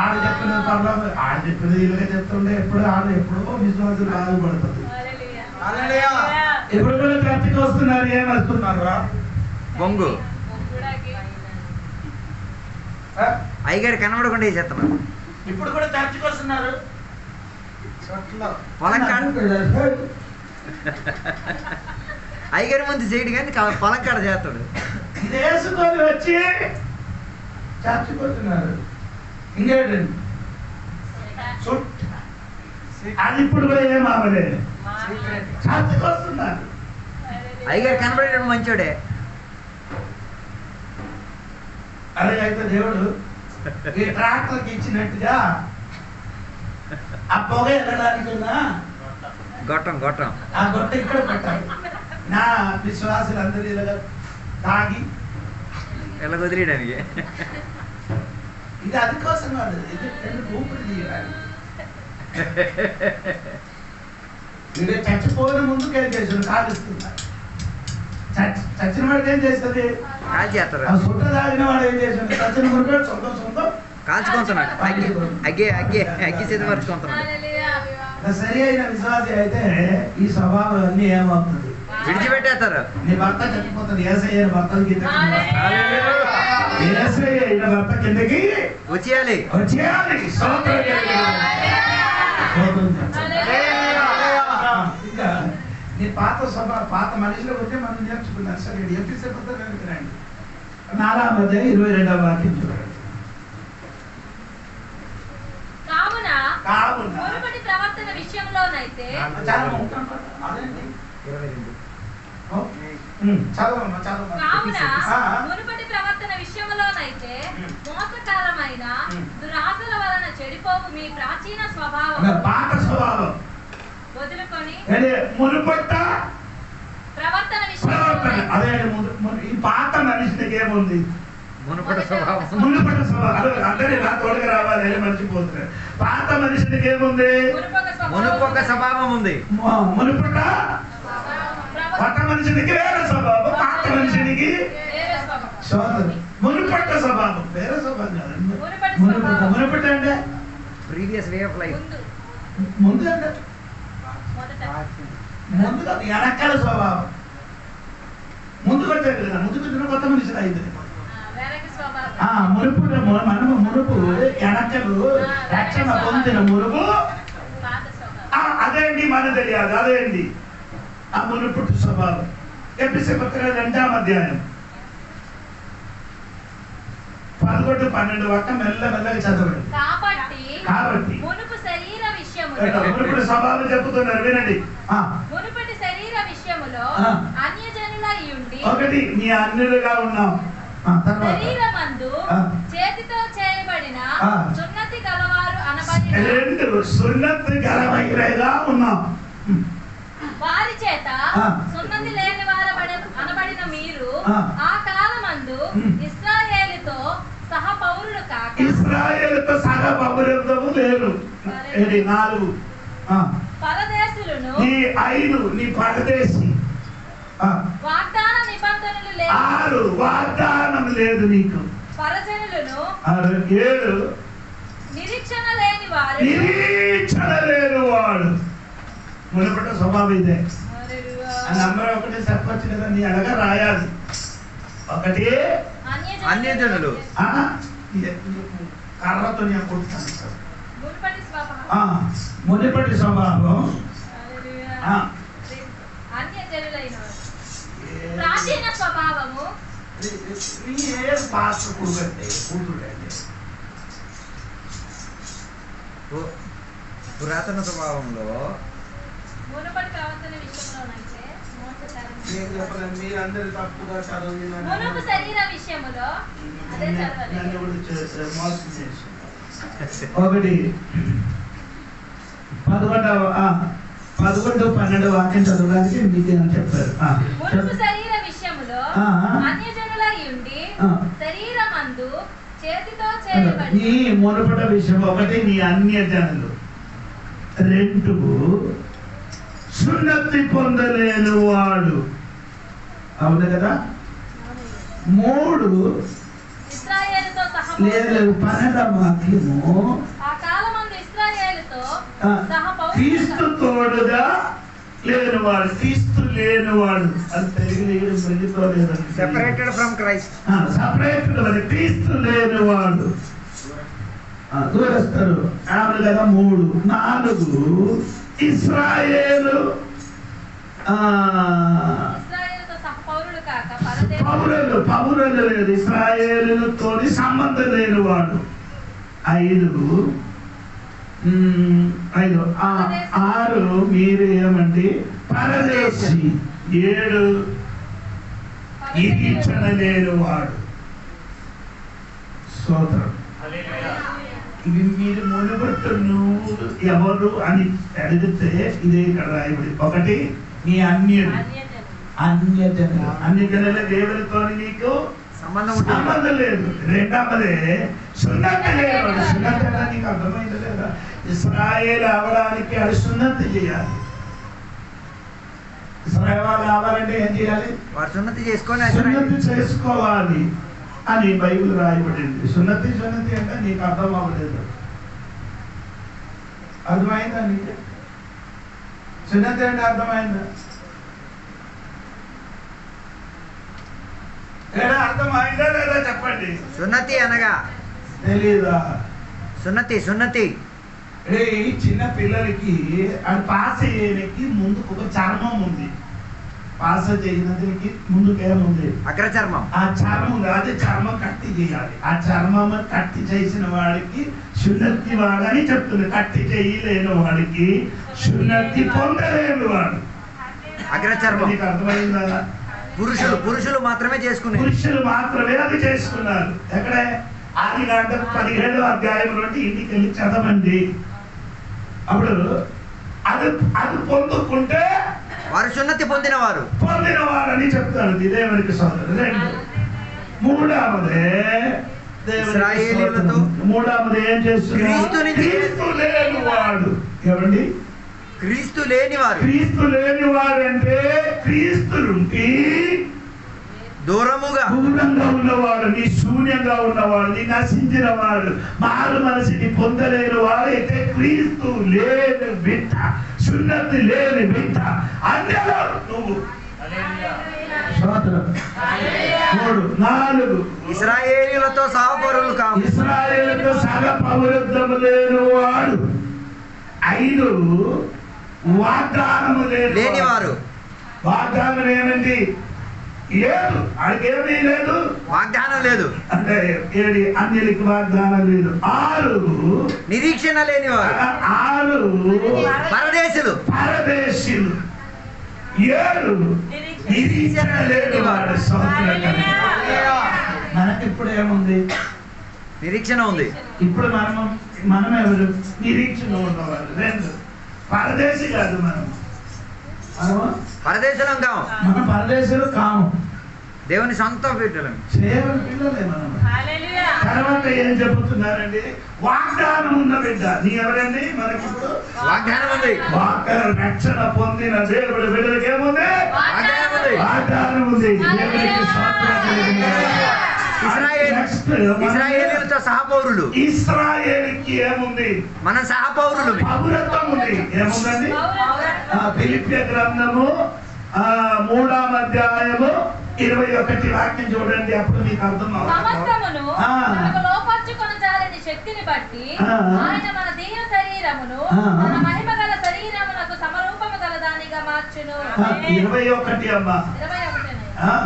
ఆడు చెప్పిన పరలోకం, ఆడు చెప్పినది ఇలాగే చెప్తుండే ఎప్పుడు ఆడు ఎప్పుడో విశ్వాసం బాధపడుతుంది. ఇప్పుడు కూడా చర్చకి వస్తున్నారు, ఏం వస్తున్నారు? బొంగు అయ్యగారు కనబడకుండా వేసేస్తున్నారు. ఇప్పుడు కూడా చర్చకి వస్తున్నారు. పొలం కాడ అయ్యగారి ముందు చేయడు కానీ పొలం కాడ చేస్తాడు. ఇది వేసుకొని వచ్చి చర్చకి వస్తున్నారు. ఇంకేంటండి అది ఇప్పుడు కూడా ఏం అవ్వలేదు, చర్చకి వస్తున్నారు. అయ్యగారు కనబడేటప్పుడు మంచోడే. అదే అయితే దేవుడు ఈ ట్రాక్టర్కి ఇచ్చినట్టుగా ఆ పొగ వెళ్ళడానికి గొట్టం గొట్టం ఆ గొట్ట ఇక్కడ పెట్టాలి. నా విశ్వాసులందరూ ఇలాగ తాగి ఇలా వదిలేయడానికి. ఇది అది కోసం కాదు, ఇది ఊపిరి తీయడానికి. ఇది చచ్చిపోయిన ముందుకు ఏం చేసాడు? కాలుస్తున్నారు. చచ్చిన వాడు ఏం చేస్తుంది? కాల్ చేస్తారు. ఆ సుట్ట తాగిన వాడు ఏం చేసాడు? చచ్చిన ముందు సొంతం సొంతం కాల్చుకుంటున్నాడు. అగ్గి అగ్గి అగ్గి అగ్గి చేతి పరుచుకుంటున్నాడు. సరి అయిన విశ్వాసి అయితే ఈ స్వభావం అన్ని ఏమవుతుంది? విడిచిపెట్టేస్తారు. నీ భర్త చచ్చిపోతుంది, యేసయ్య భర్త కిందకి, యేసయ్య అయిన భర్త కిందకి వచ్చేయాలి వచ్చేయాలి. ఇంకా నీ పాత స్వభావం పాత మనిషిలో వచ్చే మనం నేర్చుకున్నారు. సరే ఎఫ్ఎస్సీ పత్రిక రండి, 4వ అధ్యాయం 22వ వాక్యం చూడండి. కావున మునుపటి ప్రవర్తన విషయంలోనైతే మోసకరమైన దురాశల వలన చెడిపోవు మీ ప్రాచీన స్వభావం పాత స్వభావం వదులుకొని మునుపట ప్రవర్తన విషయంలో అదే ఈ పాత మనిషికి ఏముంది? మునుపట స్వభావం. మునుపట స్వభావం అందరి నా తోడుగా రావాలి అని మర్చిపోతున్నారు. పాత మనిషికి ఏముంది? మునుపొక స్వభావం ఉంది. మునుపట కొత్త మనిషికి వేరే స్వభావం, పాత మనిషికి మునుపట స్వభావం వేరే స్వభావం కాదండి. మునుపట అంటే ప్రీవియస్ వే ఆఫ్ లైఫ్. ముందు అంటే ముందుగా వెనకాల స్వభావం. ముందుకు వచ్చాడు కదా, ముందుకు వచ్చిన కొత్త మనిషి అయింది. మునుపు మనము మునుపు వెనకలు రక్షణ పొందిన మునుపు అదేంటి మనకు తెలియదు. అదేంటి ఆ మునుపు స్వభావం. ఎఫెసీ పత్రిక 2వ అధ్యాయం 11-12 వరకు మెల్లమెల్లగా చదవండి. కాబట్టి మునుపు శరీర విషయములో మునుపు స్వభావం చెప్తున్నారు, వినండి. మునుపటి శరీర విషయములో అన్యజనులై ఉండి ఒకటి మీ అన్యులుగా ఉన్నాం. శరీరమందు చేతితో చేయబడిన సున్నతి గలవారు అనబడిన 2 సున్నతి గలవైరగా ఉన్నాం. వారి చేత సున్నతి లేని వారు అనబడిన మీరు ఆ కాలమందు ఇశ్రాయేలుతో సహపౌరులు కాక ఇశ్రాయేలుతో సహపౌరత్వము లేరు. 4 పరదేశులను నీ 5 నీ పరదేశి. వాగ్దాన నిబంధనలు లేవు. 6 వాగ్దానం లేదు నీకు. పరజనులను 7 నిరీక్షణ లేని వారు. నిరీక్షణ లేని వాడు. మునుపట స్వభావం ఇదే అని అందరూ ఒకటి చెప్పచ్చు కదా, నీ అడగా రాయాలి. ఒకటి అన్యజనులు కర్రతో నేను కొడుతాను. మునుపటి స్వభావం మునుపటి స్వభావం అన్యజనులైన ప్రాచీన స్వభావము పురాతన స్వభావంలో మునుపటి ప్రవర్తన విషయంలోనైతే మీరందరూ తప్పుగా చదివిన మునుపు శరీర విషయములో అదే చదవాలి. ఒకటి 11-12 వాక్యం చదవడానికి మీకు చెప్పారు. మునుపు శరీర విషయములో అన్యజనులై ఉండి శరీరమందు చేతితో చేయబడి నీ మునుపట విషయం. ఒకటి నీ అన్యజనులు. 2 సున్నతి పొందలేని వాడు. అవును కదా. 3 ఇశ్రాయేలుతో లేదు 12వ వాక్యము ఆ కాలమందు ఇశ్రాయేలుతో క్రీస్తు తోడుగా లేనివాడు. క్రీస్తు లేనివాడు అది తెలుగు వెళ్ళిపోలేదండి. Separated from Christ. సపరేటెడ్ అది క్రీస్తు లేనివాడు దూరస్తారు. ఆమె కదా 3. 4 ఇశ్రాయేలు ఇశ్రాయేలుతో సహపౌరులు కాక పౌరులు లేదు. ఇశ్రాయేలుతో సంబంధం లేనివాడు. 5 6 మీరు ఏమండి పరదేశి. 7 నిరీక్షణ లేనివాడు. స్తోత్రం. ఇవి మీరు మునుబట్టు నువ్వు ఎవరు అని అడిగితే ఇదే ఇక్కడ రాయబడి. ఒకటి నీ అన్యులు. అన్యజనుల దేవునితో నీకు సంబంధం లేదు. 2వదే సున్నతి లేదు. సున్నతి అంటే నీకు అర్థమైంది లేదా? ఇశ్రాయేలు అవడానికి అది సున్నతి చేయాలి. ఇశ్రాయేలు వాళ్ళు అవ్వాలంటే ఏం చేయాలి? సున్నతి చేసుకోవాలి అని బైబిల్ రాయబడింది. సున్నతి అంటే నీకు అర్థం అవ్వలేదు. అర్థమైందా నీకు? సున్నతి అంటే అర్థమైందా? అర్థమైందా లేదా చెప్పండి. సున్నతి అనగా తెలీదా? సున్నతి చిన్న పిల్లలకి అది పాస్ అయ్యేకి ముందు ఒక చర్మం ఉంది. పాస్ చేయడానికి ముందుకేముంది? అగ్రచర్మం. ఆ చర్మం అదే చర్మం కట్టి చేయాలి. ఆ చర్మం కట్టి చేసిన వాడికి సున్నతి వాడని చెప్తుంది. కట్టి చేయలేని వాడికి సున్నతి పొందలేని వాడు. అగ్రచర్మం. నీకు అర్థమైందా? పురుషులు మాత్రమే చేసుకున్నారు. పురుషులు మాత్రమే అది చేసుకున్నారు. ఎక్కడే? ఆదికాండం 17వ అధ్యాయం నుండి ఇంటికి వెళ్ళి చదవండి. అప్పుడు అది పొందుకుంటే వారు సున్నతి పొందినవారు అని చెప్తారు. దేవునికి సోదరుడు. 3వదే ఇశ్రాయేలీయులతో 3వది ఏం చేస్తున్నారు? క్రీస్తు లేనివాడు. ఎవరండి? క్రీస్తు లేనివారు. క్రీస్తు లేనివాడు అంటే క్రీస్తులుంటి దూరంగా ఉన్నవాడు, నీ శూన్యంగా ఉన్నవాడు, నీ నశించిన వాడు, మారు మనసుని పొందలేని వాడు అయితే క్రీస్తు లేని బిడ్డ, సున్నతి లేని బిడ్డ అందులో నువ్వు. మూడు, నాలుగు, ఇశ్రాయేలీయులతో సహపౌరులు కావు. ఇశ్రాయేలుతో సహపౌరత్వము లేని వాడు. ఐదు, వాగ్దానము లేనివారు. వాగ్దానం ఏమండి? లేదు, అడిగేమీ లేదు, వాగ్దానం లేదు అంటే ఏది అన్యులకి వాగ్దానం లేదు. ఆరు, నిరీక్షణ లేనివారు. ఆరు, పరదేశులు. పరదేశులు. ఏడు, నిరీక్షణ లేనివాడు. మనకి ఇప్పుడు ఏముంది? నిరీక్షణ ఉంది. ఇప్పుడు మనం ఎవరు? నిరీక్షణ ఉన్నవారు. రెండు, పరదేశి కాదు, మనము పరదేశులం కాము. మనం పరదేశులు కాము, దేవుని సొంత బిడ్డలం, సేవల పిల్లలే మనం. తర్వాత ఏం చెబుతున్నారండి? వాగ్దానం ఉన్న బిడ్డ. నీ ఎవరండి? మనకి ఇప్పుడు వాగ్దానం ఉంది. రక్షణ పొందిన దేవుడి బిడ్డలకి ఏముంది? వాగ్దానం ఉంది. దేవుడికి స్తోత్రం కలుగునుగాక. ఇశ్రాయేలీయులతో సహపౌరులు. ఇశ్రాయేలుకి ఏముంది? మన సహపౌరులు. పౌరత్వం ఉంది. ఏముందండి? ఫిలిప్పీ గ్రంథము 3వ అధ్యాయము 21 వాక్యం చూడండి, అప్పుడు మీకు అర్థం సమస్తమును మనకు లోపర్చుకొనజాలని శక్తిని బట్టి ఆయన మన దేహ శరీరమును మన మహిమ గల శరీరమునకు సమరూపము గల దానిగా మార్చును. 21 అమ్మా,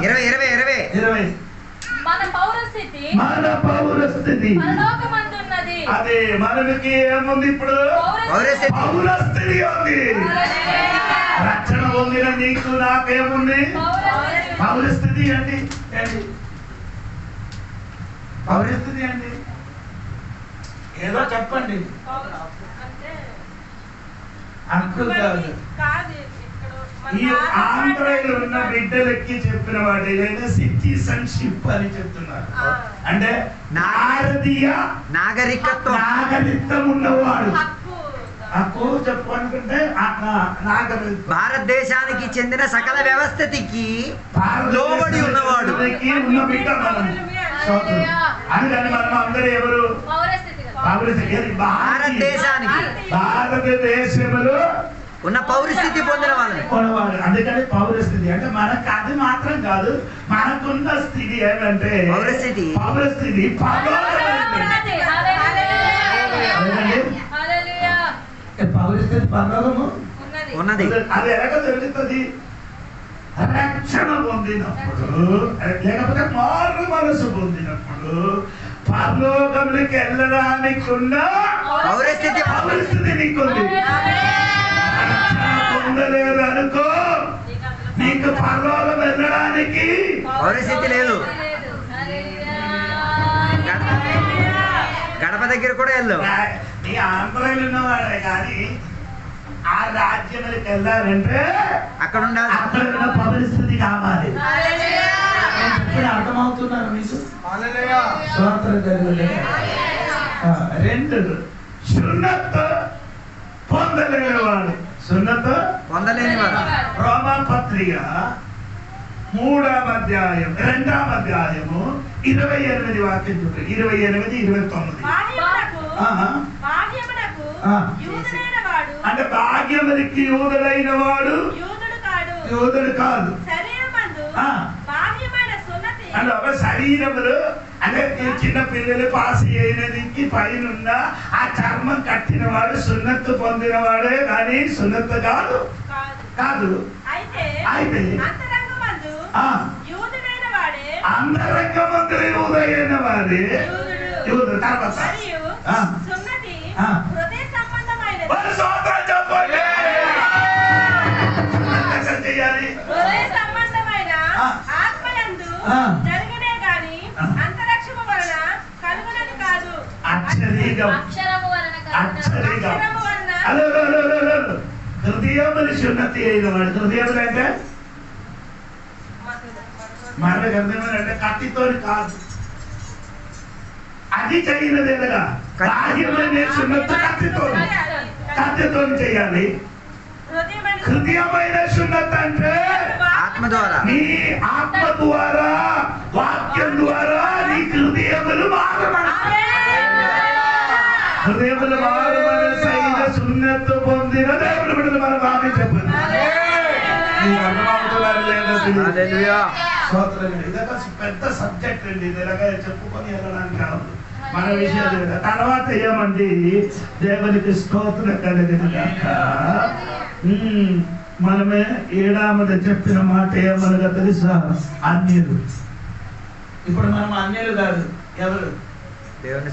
20. మన పౌరస్థితి పరలోకమందున్నది. అదే మనకి ఏముంది? ఇప్పుడు పౌరస్థితి ఉంది. రక్షణ పొందిన నీకు నాకేముంది? పౌరస్థితి అండి. పౌరస్థితి అండి ఏదో చెప్పండి. హక్కు కాదు. ఈ ఆంధ్రలో ఉన్న బిడ్డలకి చెప్పిన వాడు ఏదైనా సిటిజన్షిప్ అని చెప్తున్నారు. అంటే భారతీయ నాగరికత్వం ఉన్నవాడు. హక్కు చెప్పనుకుంటే భారతదేశానికి చెందిన సకల వ్యవస్థకి లోబడి ఉన్నవాడు. ఉన్న బిడ్డ మనం. అందుకని మనం అందరూ ఎవరు? భారతదేశంలో ఉన్న పౌరస్థితి పొందిన వాళ్ళని. అందుకని పౌరస్థితి అంటే మనకు అది మాత్రం కాదు, మనకున్న స్థితి ఏమంటే పౌరస్థితి. పౌరస్థితి పరలోకము ఉన్నది. అది ఎలాగ జరుగుతుంది? రక్షణ పొందినప్పుడు, లేకపోతే మారు మనసు పొందినప్పుడు పరలోకములకు వెళ్ళడానికి ఉన్న పౌరస్థితి నీకుంది. పొందలేదు అనుకో, నీకు పరలోకం వెళ్ళడానికి పౌరస్థితి లేదు. గడప దగ్గర కూడా వెళ్ళు. నీ ఆంధ్రలో ఉన్నవాడే కానీ ఆ రాజ్యానికి వెళ్ళాలంటే అక్కడ ఉన్న పరిస్థితి కావాలి. ఇప్పుడు అర్థమవుతున్నారు మీకు? రెండు, సున్నత పొందలేనివాడు. సున్నత పొందలేనివాడు. రోమాపత్రిక 3వ అధ్యాయం 2వ అధ్యాయము 28 వాక్యం చూడండి. 28, 29. అంటే భాగ్యమునికి యూదుడైన వాడు యూదుడు కాదు. అంటే ఒక శరీరములు అంటే చిన్న పిల్లలు పాస్ అయినదికి పైన ఆ చర్మం కట్టిన వాడు సున్నత్తు పొందినవాడే కానీ సున్నత్తు కాదు. అయితే అంతరంగమందు యూదుడైన వాడే యూదు. తర్వాత చేయాలి. హృదయములు సున్నతి అయిన వాడు. హృదయములు అంటే మనకు అర్థమైందంటే కత్తితోని కాదు, అది చేయలేదేగా. కత్తితోని చేయాలి. హృదయమైన సున్నత అంటే ఆత్మ ద్వారా, నీ ఆత్మ ద్వారా వాక్యం ద్వారా నీ హృదయములు మారబడతాయి. హృదయములు మారబడిన సున్నత్తు పొందిన దేవుని బిడ్డలు మనం ఆమె చెప్పండి. మీరు అర్థమవుతున్నారు లేదా? ఇదొక పెద్ద సబ్జెక్ట్ అండి. ఇది ఇలాగా చెప్పుకొని వెళ్ళడానికి కాదు, మన విషయాలు. తర్వాత ఏమండి, దేవునికి స్తోత్రం కలిగిన గాక. మనమే ఏడామద చెప్పిన మాట ఏమనగా తెలుసా? అన్యులు. ఇప్పుడు మనం అన్యులు కాదు, ఎవరు? దేవుని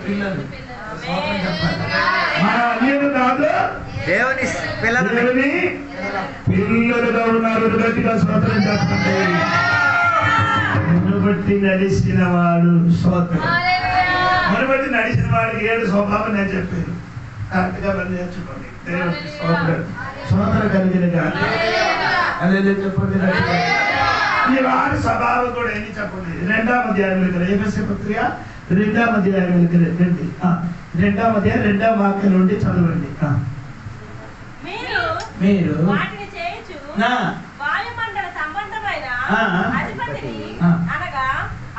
పిల్లలు. మన అన్యులు కాదు, దేవుని పిల్లలు. దేవుని పిల్లలుగా ఉన్నారు. గట్టిగా స్తోత్రం చెప్పండి. బట్టి నడిచిన వాడు స్తోత్రం. బట్టి నడిచిన వాడికి 7 స్వభావం నేను చెప్పాను. కరెక్ట్ గా మనం నేర్చుకోండి. దేవుడికి స్తోత్రం. స్తోత్రం కలిగిన గాక. అదే చెప్పండి. ఈ వారి స్వభావం కూడా ఏంటి చెప్పండి. 2వ అధ్యాయంలో ఎఫెసీ పత్రిక 2వ అధ్యాయంలోకి రండి. 2వ అధ్యాయం 2వ వాక్యం నుండి చదవండి. మీరు వాటిని చేయించు వాయుమండల సంబంధమైన అధిపతిని అనగా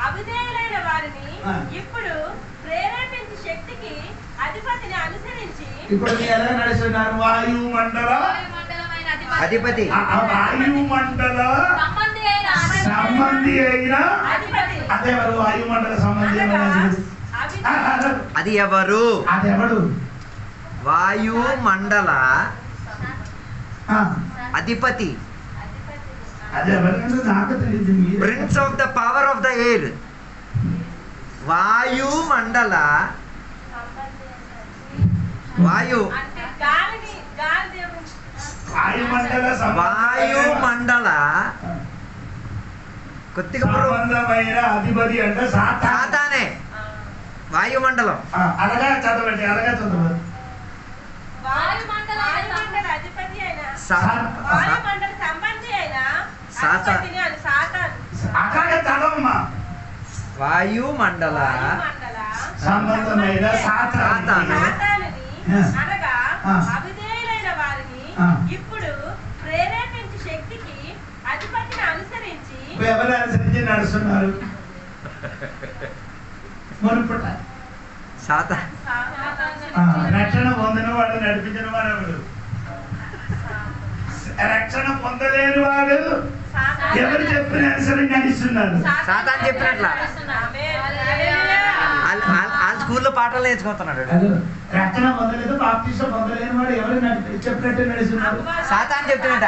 అవిధేయులైన వారిని ఇప్పుడు ప్రేరేపించి శక్తికి అధిపతిని అనుసరించి. ఇప్పుడు ఎలా నడుస్తున్నారు? వాయుమండల అధిపతి. వాయుమండల సంబంధి అయిన అదే వాయుమండల సంబంధి అది ఎవరు? అదెవడు? వాయుమండల అధిపతి. అదే ఎవరికంటే నాకు తెలియదు. Prince of the power of the air. వాయుమండల వాయుమండల కొద్దిగా సంబంధమైన అధిపతి అంటే సాతానే. వాయుమండలం అలాగా చదవండి. అలాగా చదవండి. వాయుమండల సంబంధి అయిన అట్లాగే చదవమ్మా. వాయుమండల సంబంధమైన సాతాను అనగా అవిధేయులైన వారిని ఇప్పుడు ప్రేరేపించి శక్తికి అధిపతిని అనుసరించి. ఎవరు అనుసరించి నడుస్తున్నారు? మునుపట రక్షణ పొందిన వాడు నడిపించిన వాడు ఎవరు? రక్షణ పొందలేని వాడు ఎవరు చెప్పిన అనుసరించి నడుస్తున్నారు? సాతాను చెప్పినట్లా. వాళ్ళ స్కూల్లో పాటలు నేర్చుకుంటున్నాడు. రక్షణ పొందలేదు, బాప్తిసం పొందలేని వాడు ఎవరు చెప్పినట్టు నడుస్తున్నారు? సాతాను చెప్తున్నట.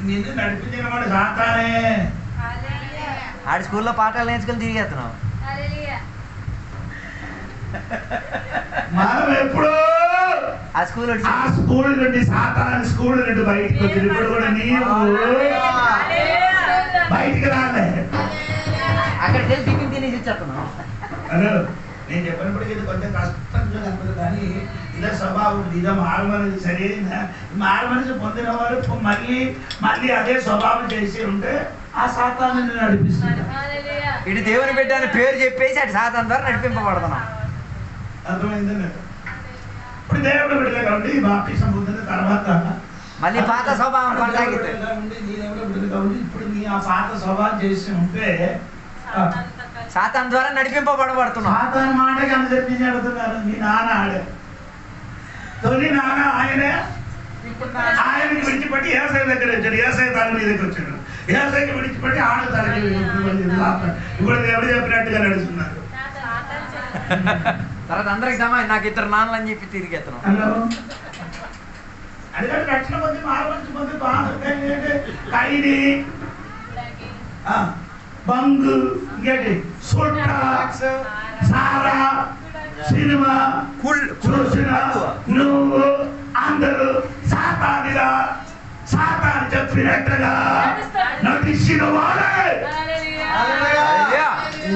నిన్ను నడిపించిన వాడు సాతానే. ఆడి స్కూల్లో పాటలు నేర్చుకుని తిరిగేస్తున్నావు. మనం ఎప్పుడో ఆ స్కూల్ నుండి సాతాను స్కూల్ నుండి బయటకు వచ్చింది. ఇప్పుడు కూడా నీవు బయటికి రాలే. అక్కడికి వెళ్ళి టిఫిన్ తినేసి ఇచ్చేస్తున్నావు. హలో, నేను చెప్పినప్పటికీ ఇది కొంచెం కష్టంగా కనపడదు, కానీ ఇదే స్వభావం. ఇదే మారుమనసు సరైన మారుమనసు పొందిన వారు మళ్ళీ అదే స్వభావం చేసి ఉంటే ఆ సాతాను నడిపిస్తుంది. ఇటు దేవుని బిడ్డ అని పేరు చెప్పేసి అటు సాతాను ద్వారా నడిపింపబడుతున్నాం. అర్థమైందండి? ఇప్పుడు దేవుడు బిడ్డగా ఉండి బాప్తిసం పొందిన తర్వాత మళ్ళీ పాత స్వభావం కొనసాగితే ఇప్పుడు నీ ఆ పాత స్వభావం చేసి ఉంటే సాతాను ద్వారా నడిపింపబడబడుతున్నాం. సాతాను మాటకి అనుసరించి అడుగుతున్నారు. మీ నాన్న ఆడే తొలి నాన్న ఆయనే. ఆయనకి విడిచిపెట్టి ఏసై దగ్గర వచ్చాడు. ఏసై తల మీ దగ్గర వచ్చాడు. ఏసైకి విడిచిపెట్టి ఆడ తలకి ఇప్పుడు ఎవరు చెప్పినట్టుగా నడుస్తున్నారు. తర్వాత అందరికి సమా నాకు 2 నాన్నలు అని చెప్పి తిరిగేస్తున్నాం. హలో, అందుకని రక్షణ పొంది మారవలసి పొంది ఖైదీ, బంగు, ఇంకేంటి సుట్ట, సారా, సినిమా చూసిన నువ్వు అందరూ సాతానిగా సాతాను చెప్పినట్టుగా నటించిన వాడే.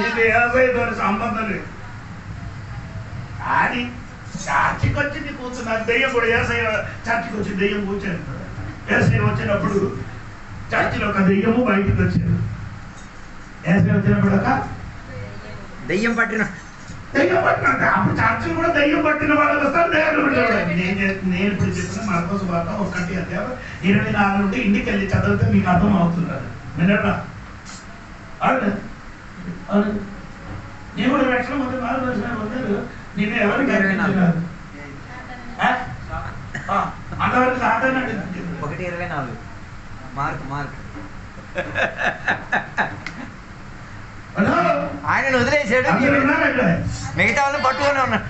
నీకు ఏసైతో సంబంధం లేదు. అది చర్చికి వచ్చింది కూర్చున్నారు. దెయ్యం కూడా ఏసై చర్చికి వచ్చి దెయ్యం కూర్చొని ఏసై వచ్చినప్పుడు చర్చిలో ఒక దెయ్యము బయటకు వచ్చారు. ఏసై వచ్చినప్పుడు ఒక దెయ్యం పట్టిన అప్పుడు చర్చలు కూడా దెయ్యం పట్టిన వాళ్ళు వస్తారు. నేను ఇప్పుడు చెప్పిన మార్కోసు వార్త 1 అధ్యాయం 24 నుండి ఇంటికి వెళ్ళి చదివితే మీకు అర్థం అవుతున్నారు. వినరా? అవును అవును నీ కూడా లక్షల మంది మార్గదర్శన పొందారు. నేను ఎవరికి అనిపించినారు అంతవరకు సాధారణ 1:24 మార్క్ ఆయనను వదిలేసాడు, మిగతా వాళ్ళని పట్టుకొని ఉన్నాడు.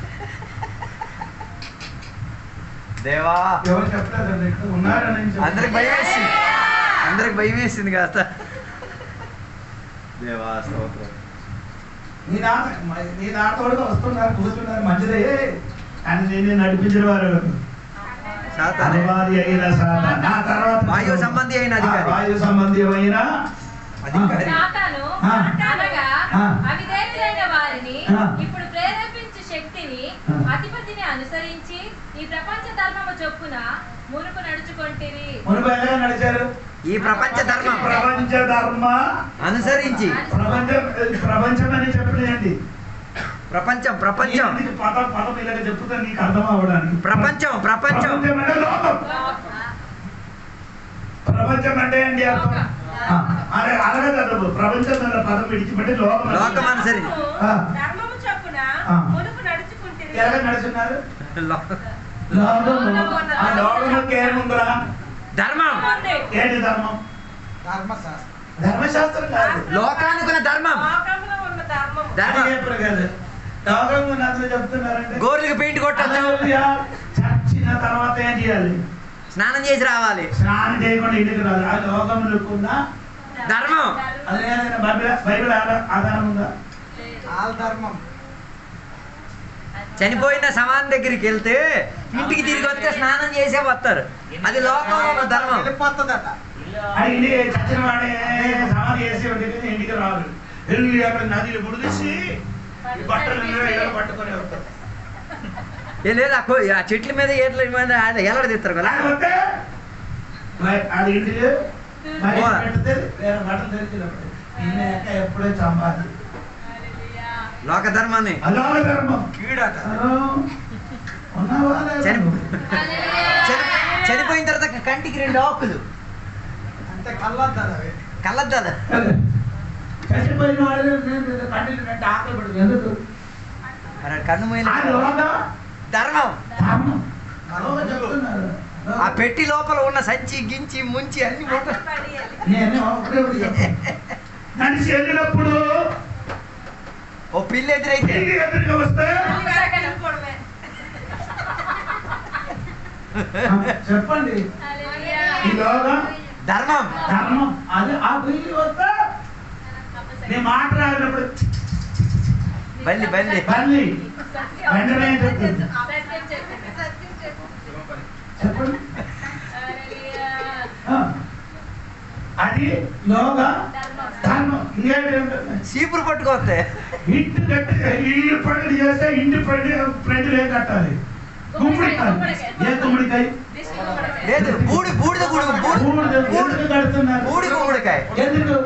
దేవా ఎవరు చెప్తారు అందరికి భయం వేసింది కాస్త. దేవా స్తోత్రం. నీ నాతోడుగా వస్తున్నారు, కూర్చున్నారు, మంచిదే. కానీ నేను నడిపించిన వారు వాయు సంబంధి అయిన అధికారి, వాయు సంబంధి అయిన అధికారి. అనగా అవిధేయులైన వారిని ఇప్పుడు ప్రేరేపించే శక్తిని అధిపతిని అనుసరించి ఈ ప్రపంచ ధర్మము చొప్పున మునుపు నడుచుకొంటిరి. మునుపు ఎలా నడిచారు? ఈ ప్రపంచ ధర్మ అనుసరించి. ప్రపంచం అని చెప్పలేండి. ప్రపంచం పదం ఇలాగ చెప్తా నీకు అర్థం అవ్వడానికి. ప్రపంచం అంటే లోకం. ప్రపంచం అంటే ఏంటి అర్థం? అరే అలాగే చదువు. ప్రపంచం అన్న పదం విడిచిపెట్టి లోకం అనుసరించి ధర్మము చొప్పున మునుపు నడుచుకుంటే ఎలా నడుచున్నారు? లోకముకి ఏముందిరా? ధర్మం. ఏంటి ధర్మం? ధర్మశాస్త్రం కాదు, లోకానుకున్న ధర్మం. లోకంలో ఉన్న ధర్మము కాదు. లోకంలో అందరూ చెప్తున్నారంటే గోర్లకు పెయింట్ కొట్టచ్చు, చచ్చిన తర్వాత ఏం చేయాలి? స్నానం చేసి రావాలి. స్నానం చేయకుండా ఇంటికి రాదు. ఆ లోకంలోకున్న ధర్మం. అదే బైబిల్ ఆధారం ఉందా? చనిపోయిన సమాన్ దగ్గరికి వెళ్తే ఇంటికి తిరిగి వస్తే స్నానం చేసే వస్తారు. అది లోకంలో ధర్మం. అది చచ్చిన వాడే సమాధి చేసి ఇంటికి రాదు. వెళ్ళి అక్కడ నదిలు గుడిసి బట్టలు పట్టుకొని వస్తారు. లేదు ఆ చెట్ల మీద ఏట్ల మీద ఎలా తీస్తారు కదా. అది ఇంటికి బట్టలు తెరిచినప్పుడు ఎప్పుడే చంపాలి. లోక ధర్మాన్ని చనిపోయిన తర్వాత కంటికి 2 ఆకులు అంటే కళ్ళద్దాలు చచ్చిపోయిన వాళ్ళు కంటికి 2 ఆకులు పెడుతుంది. ఎందుకు? కన్ను పోయిన ధర్మం. ఆ పెట్టి లోపల ఉన్న సంచి గించి ముంచి అన్ని నడిచి వెళ్ళినప్పుడు ఓ పిల్లి ఎదురైతే ఎదురుగా వస్తే చెప్పండి. ఈ లోకం ధర్మం. అది ఆ పిల్లి వస్తే నీ మాట రాగినప్పుడు బల్లి వెంటనే చెప్తుంది. చెప్పండి. అది లోక ధర్మం. చీపురు పట్టుకొస్తే ఇంటి ఇల్లు పడి చేస్తే ఇంటి పడి ఫ్రెండ్ ఏం కట్టాలి? గుమ్మడికాయ. ఏ గుమ్మడికాయ? లేదు బూడిద కడుతున్నారు. గుమ్మడికాయ ఎందుకు?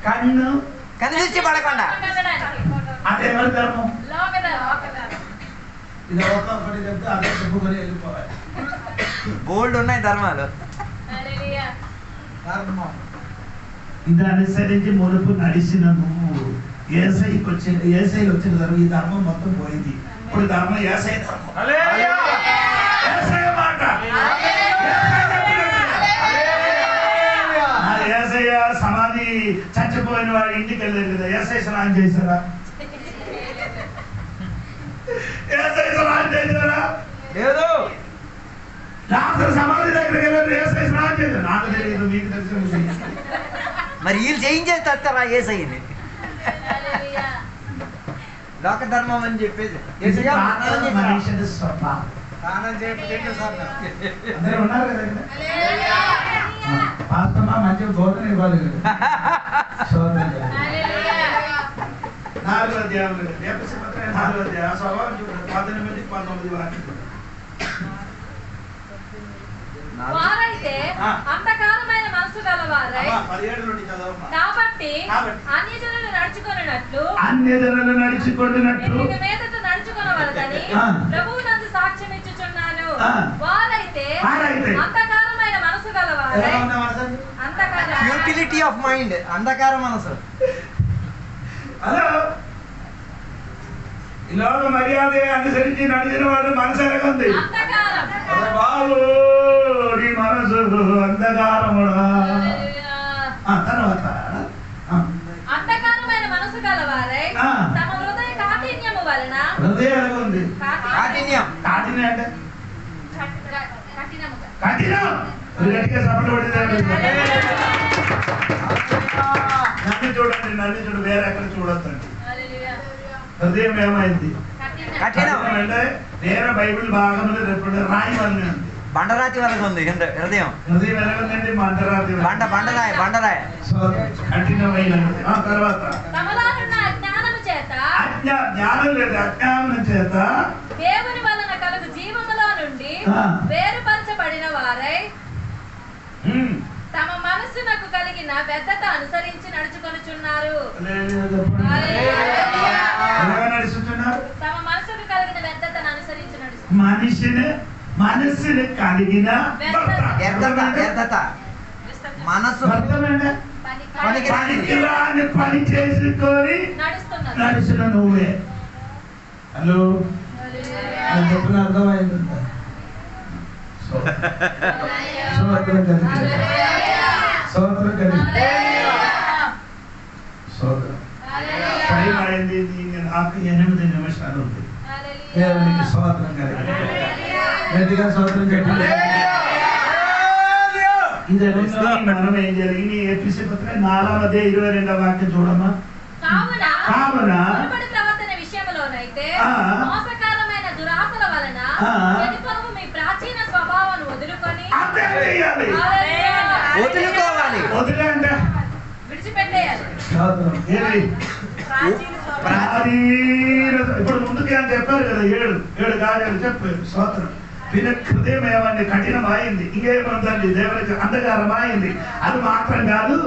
కన్ను కనిపించి పడకుండా. అదేమని ధర్మం? ఇది ఒకటి చెప్తే అదే చెప్పుకొని వెళ్ళిపోవాలి. బోల్డ్ ఉన్నాయి ధర్మాలు. ఇది అనుసరించి మునుపు నడిచిన నువ్వు ఏసైకి వచ్చిన ధర్మం. ఈ ధర్మం మొత్తం పోయింది. ఇప్పుడు ధర్మం ఏసై ధర్మం. ఏసై మాట. ఏసయ్య సమాధి చచ్చిపోయిన వాడి ఇంటికి వెళ్ళారు కదా. ఏసై స్నానం చేశారా? ఏసై స్నానం చేశారా? లేదు. లాజరు సమాధి దగ్గరికి వెళ్ళారు. ఏసై స్నానం చేశారు. నాకు తెలియదు, మీకు తెలుసు. మరి వీళ్ళు చేయించేది తస్తారా ఏసయ్యని? లోక ధర్మం అని చెప్పేసి మనిషి స్వభావం. అందరూ ఉన్నారు కదా. పాస్తమా మంచిగా బోధన ఇవ్వాలి కదా. 4వ అధ్యాయం 4వ అధ్యాయం స్వభావం చూడండి. 18-19 వాక్యం. వారైతే అంతకాలమైన మనసు గలవారై 17 నుండి చదవమ్మా. కాబట్టి అన్యజనులు నడుచుకొనున్నట్లు ఇక మీదట నడుచుకొనవలదని ప్రభువునందు సాక్ష్యం ఇచ్చుచున్నాను. వారైతే అంతకాలమైన మనసు గలవారై ఫ్యూటిలిటీ ఒబిసిటీ ఆఫ్ మైండ్, అంధకార మనసు. హలో, ఈ లోక మర్యాద అనుసరించి నడిచిన వాడు మనసు ఎలాగుంది? అంధకారం. అరే బాబు, నీ మనసు అంధకారముడా. తర్వాత అంధకారమైన మనసు గలవారై తమ హృదయ కాఠిన్యము వలన. హృదయం ఎలాగుంది? కాఠిన్యం. కాఠిన్యం అంటే కఠినముగా. కఠినం. గట్టిగా సపోర్ట్ పడింది. నన్ను చూడండి, నన్ను చూడు, వేరే ఎక్కడ చూడొద్దండి. హృదయం ఏమైంది? కఠినం అంటే వేరే బైబిల్ భాగంలో రేపు రాయి వల్లనే ఉంది. బండరాతి వరకు ఉంది హృదయం. హృదయం ఎలాగుందండి? బండరాతి. బండరాయి. కఠినమైనది. ఆ తర్వాత తమలోనున్న అజ్ఞానము చేత, జ్ఞానం లేదు, అజ్ఞానం చేత దేవుని వలన కలుగు జీవములో నుండి వేరుపరచబడిన వారై తమ మనస్సునకు కలిగిన వ్యర్థత అనుసరించి నడుచుకొనుచున్నారు. తమ మనసుకు కలిగిన వ్యర్థతను అనుసరించి నడుచుకుంటున్నారు. మనస్సుని కలిగిన వ్యర్థత మనసు పనికిరాని పని చేసుకొని నడుచున్న నువ్వే. హలో, చెప్పిన అర్థమైందా? టైం అయింది. నాకు 8 నిమిషాలు ఉంది. దేవునికి స్తోత్రం కలిగి గట్టిగా స్తోత్రం చెప్పండి. ఇది మనం ఏం జరిగింది? ఎపిసి పత్రిక 4:22 వాక్యం చూడమ్మా. కావున ప్రవర్తన విషయంలోనైతే మోసకరమైన దురాశల వలన చెడిపోవు మీ ప్రాచీన స్వభావాన్ని వదులుకొని వదిలేండి, విడిచిపెట్టేయాలి. ఇప్పుడు ముందుకి అని చెప్పారు కదా, 7 కార్యాలు చెప్పారు. స్తోత్రం. హృదయం ఏమండి? కఠినమైంది. ఇంకేమందండి? దేవునికి అంధకారమైంది. అది మాత్రం కాదు,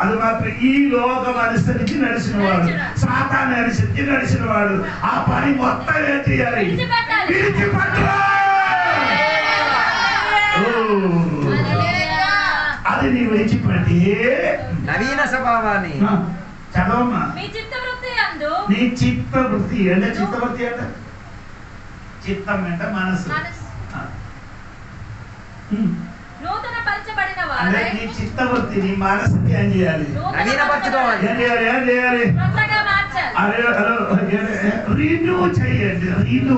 అది మాత్రం ఈ లోకం అనుసరించి నడిచిన వాడు, సాతాను అనుసరించి నడిచిన వాడు. ఆ పని మొత్తం ఏం చేయాలి? అది నీ విడిచిపెట్టి నవీన స్వభావాన్ని చదవమ్మా. నీ చిత్తవృత్తి యందు. నీ చిత్తవృత్తి అంటే చిత్తవృత్తి అంటే చిత్తం అంటే మనసు. నూతన పరిచబడిన అంటే నీ చిత్తవృత్తి, నీ మనసుకి ఏం చేయాలి? నవీనపరచుకోవాలి. ఏం చేయాలి? రీన్యూ చేయండి. రీన్యూ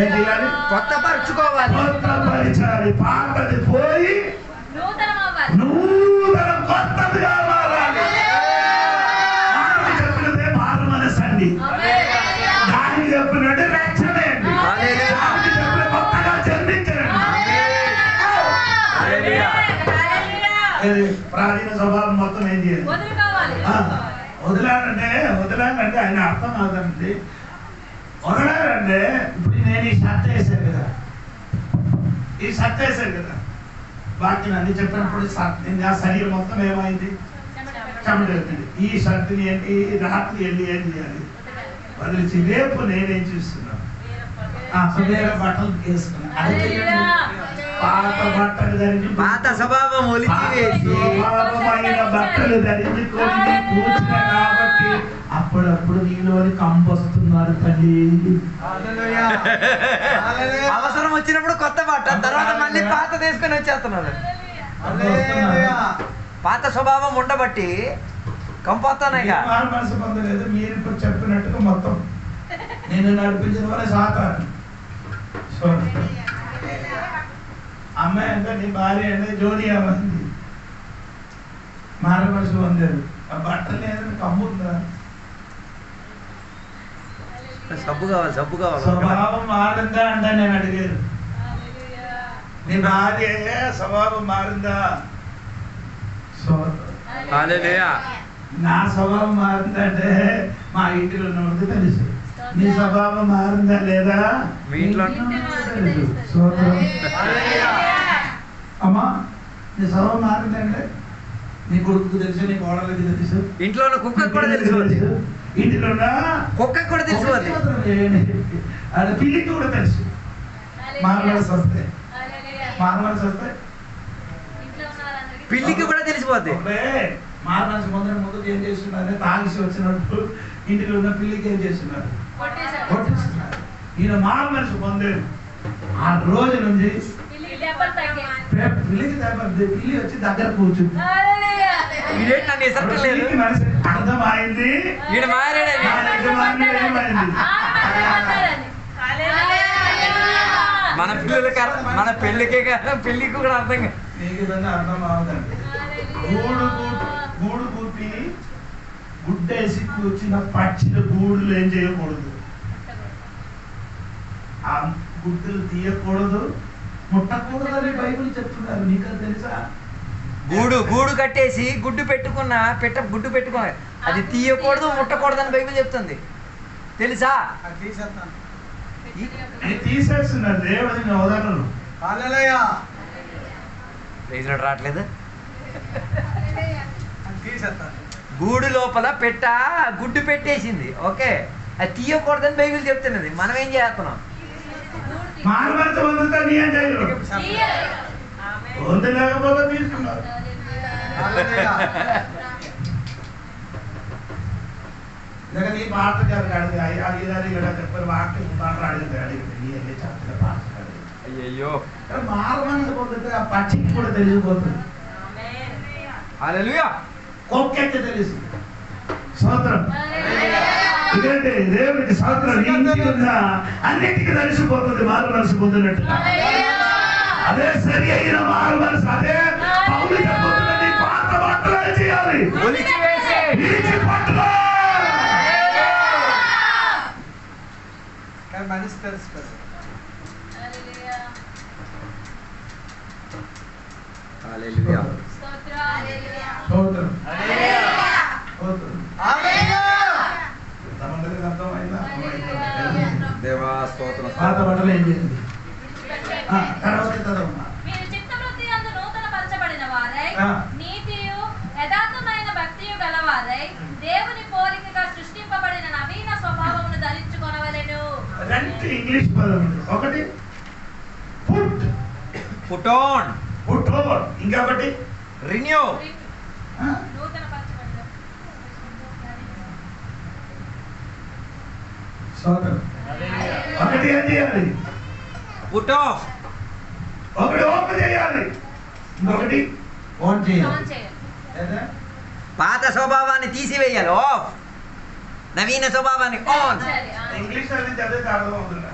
ఏం చేయాలి? కొత్తపరచుకోవాలి. కొత్తపరచాలి. పాతది పోయి నూతన కొత్తదిగా మారాలి. చెప్పినదే మారు మనసండి. దానికి చెప్పినట్టు రక్షణే. చెప్పిన కొత్తగా జన్మించండి. ప్రాచీన స్వభావం మొత్తం ఏం చేయాలి? వదిలానంటే ఆయన అర్థం అవుతానండి. వదలాలంటే ఇప్పుడు నేను ఈ షర్ట్ వేసాను కదా, వాక్యం అన్ని చెప్పినప్పుడు నా శరీరం మొత్తం ఏమైంది? చెమట వెళ్తుంది. ఈ షర్ట్ని ఏంటి? రాత్రి వెళ్ళి ఏం చేయాలి? వదిలిచి రేపు నేనేం చూస్తున్నాను? వేరే బట్టలు వేసుకున్నాను. పాత బట్టలు ధరించి, పాత స్వభావం స్వభావమైన బట్టలు ధరించుకొని కూర్చున్నా కాబట్టి అప్పుడప్పుడు నీలోని కంపొస్తున్నారు తల్లి. అవసరం వచ్చినప్పుడు కొత్త బట్ట, తర్వాత మళ్ళీ పాత తీసుకొని వచ్చేస్తున్నారు. పాత స్వభావం ఉండబట్టి కంపోతున్నాయిగా. మనసు పొందలేదు. మీరు ఇప్పుడు చెప్పినట్టుగా మొత్తం నేను నడిపించిన వాళ్ళ సాతాను. అమ్మాయి అంటే నీ భార్య అంటే జోడి అమ్మంది. మార మనసు పొందారు. ఆ బట్టలు ఏదైనా కమ్ముందా? సబ్బు కావాలి. స్వభావం మారిందా అంటే నేను అడిగాను. నీ భార్య స్వభావం మారిందా? నా స్వభావం మారిందంటే మా ఇంటిలో ఉన్నది తెలుసు. నీ స్వభావం మారిందా లేదా? మీ ఇంట్లో తెలుసు. అమ్మా, నీ స్వభావం మారిందంటే నీ కొడుకు తెలుసు, నీ కోడలకి తెలుసు, ఇంట్లో ఉన్న కుక్కకు కూడా తెలుసు, ఇంటిలో కుక్కకు కూడా తెలుసు, పిల్లికి కూడా తెలుసు. మారవలసి వస్తే పిల్లికి కూడా తెలిసిపోద్ది. మారు మనసు ముందుకు ఏం చేస్తున్నారు, తాగిసి వచ్చినప్పుడు ఇంటికి ఉన్న పిల్లికి ఏం చేస్తున్నారు, కొట్టిస్తున్నారు. ఈయన మారు మనసు పొందేది ఆ రోజు నుంచి పిల్లి వచ్చి దగ్గర కూర్చుంది. అర్థమైంది మన పిల్లలకి మన పెళ్ళికే కదా పెళ్ళికి కూడా అర్థం కాదు. నీకు ఇవన్నీ అర్థం అవుతుంది. గూడు కూర్పి గుడ్డేసి కూర్చున్న పక్షుల గూడులు ఏం చేయకూడదు, ఆ గుడ్డులు తీయకూడదు, ముట్టకూడదు అని బైబిల్ చెప్తున్నారు. నీకు తెలుసా? గూడు కట్టేసి గుడ్డు పెట్టుకున్న అది తీయకూడదు, ముట్టకూడదు అని బైబిల్ చెప్తుంది. తెలుసా? తీసేస్తున్నారు దేవుడి ఉదాహరణలు. రావట్లేదు. గూడు లోపల గుడ్డు పెట్టేసింది. ఓకే, అది తీయకూడదని బైబిల్ చెప్తున్నది. మనం ఏం చేస్తున్నాం? అయ్యో పక్షికి కూడా తెలిసిపోతుంది. హల్లెలూయా. కుక్కకి తెలుసు. స్తోత్రం. ఎందుకంటే దేవుడికి స్తోత్రం. అన్నిటికీ తెలిసిపోతుంది మారు మనసు పొందినట్టు. అదే సరి అయిన మారు మనసు. అదే పౌలు చెప్పుతున్నది, పాత బట్టలు చేయాలి, మనిషి తెలుసుకోవాలి. హల్లెలూయా. స్తోత్రం. దేవా స్తోత్రం. పాత బట్టలు ఏం చేసింది? మీరు చిత్తవృత్తి యందు నూతనపరచబడిన వారై నీతియు యథార్థమైన భక్తియు గలవారై దేవుని పోలికగా సృష్టింపబడిన నవీన స్వభావమును ధరించుకొనవలెను. రెండు ఇంగ్లీష్ పదం. ఒకటి పుట్ ఆన్, ఇంకొకటి రిన్యూ. నూతనపరచబడిన ఒకటి ఏం చేయాలి? Put off. ఒకటి ఓపెన్ చేయాలి, ఇంకొకటి ఆన్ చేయాలి. పాత స్వభావాన్ని తీసివేయాలి, ఆఫ్. నవీన స్వభావాన్ని ఆన్. ఇంగ్లీష్ అనేది చదివితే అర్థం అవుతుందా?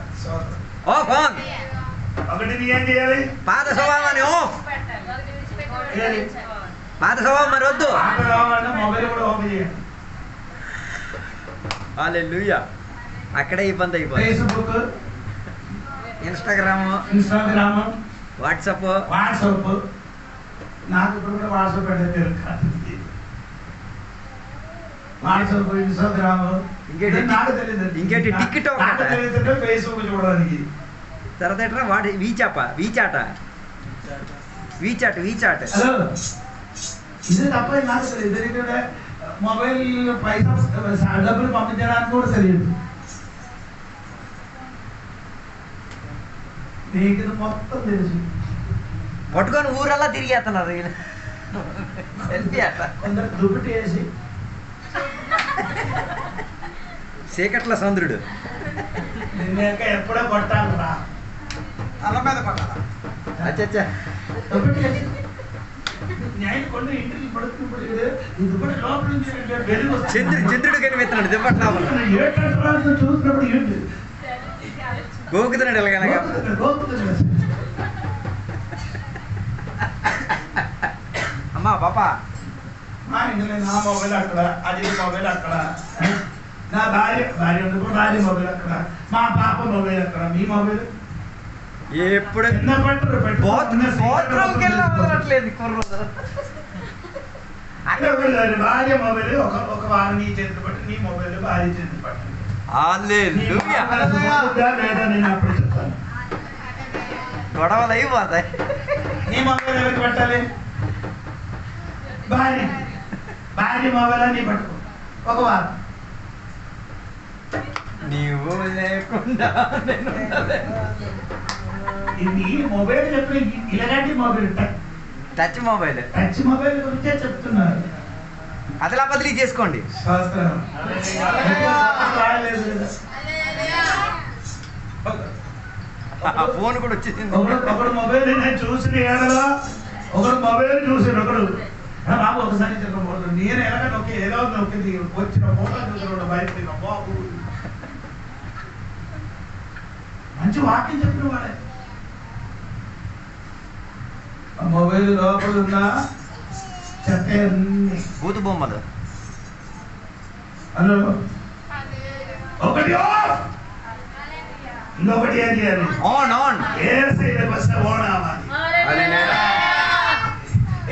Of, on. ఒకటి నీ ఏం చేయాలి? పాత స్వభావాన్ని ఆఫ్. పాత స్వభావం మరి వద్దు. మొబైల్ కూడా ఓపెన్ చేయండి. హల్లెలూయా. అక్కడే ఇబ్బంది అయిపోయింది. Facebook, Instagram, WhatsApp. నాకు ఇప్పుడు కూడా వాట్సాప్ అంటే తెలుగు. వాట్సాప్, ఇన్స్టాగ్రామ్, నాకు తెలియదు. ఇంకేంటి టిక్ టాక్, ఫేస్బుక్ చూడడానికి. తర్వాత వీచాట్. హలో, ఇది తప్ప నాకు తెలియదు. మొబైల్ పైసా డబ్బులు పంపించడానికి కూడా తెలియదు. నీకు మొత్తం తెలుసు. పట్టుకొని ఊరల్లా తిరిగేస్తున్నారు. కొందరు దుప్పటి వేసి చీకట్ల చంద్రుడు. నిన్న ఎప్పుడో కొట్టాలరా, అల్ల మీద కొట్టాలా? అచ్చా దుప్పటి వేసి నేను కొన్ని ఇంటికి పడుతున్నప్పుడు ఈ దుప్పటి లోపల నుంచి వెలుగు చంద్రుడు కనిపెత్తున్నాడు దిబ్బట్లా చూసినప్పుడు ఏంటి గోకుతున్నాడు ఎలాగనగా. అమ్మా పాపా, మా ఇంట్లో నా మొబైల్ అక్కడ, అది మొబైల్ అక్కడ, నా భార్య ఉన్నప్పుడు భార్య మొబైల్ అక్కడ, మా పాప మొబైల్ అక్కడ, మీ మొబైల్ ఎప్పుడు భార్య మొబైల్ ఒక వారం నీ చేతి పట్టు, నీ మొబైల్ భార్య చేతి పట్టు. గొడవలు అయిపోతాయి. నీ మొబైల్ ఎవరికి పెట్టాలి? భార్య మొబైల్ నీ పట్టుకో ఒక వారం. నీవు లేకుండా ఇది మొబైల్ చెప్పి ఇలాంటి mobile touch mobile touch mobile గురించే చెప్తున్నారు. అదలా బదిలీ చేసుకోండి. శాస్త్రం రాయలేదు కదా. ఫోన్ కూడా వచ్చేసింది. ఒకడు మొబైల్ నేను చూసిన ఏడలో ఒకడు మొబైల్ చూసాడు. ఒకడు బాబు ఒకసారి చెప్పబోదు నేను ఎలాగ నొక్కి ఏదో నొక్కింది వచ్చిన ఫోటో చూసిన బయట బాబు మంచి వాక్యం చెప్పిన వాడే. ఆ మొబైల్ లోపల ఉన్న చెత్త అన్ని భూత బొమ్మలు. హలో ఒకటి ఇంకొకటి ఏం చేయాలి? On on. ఏసైకి వస్తే ఓన్ అవ్వాలి.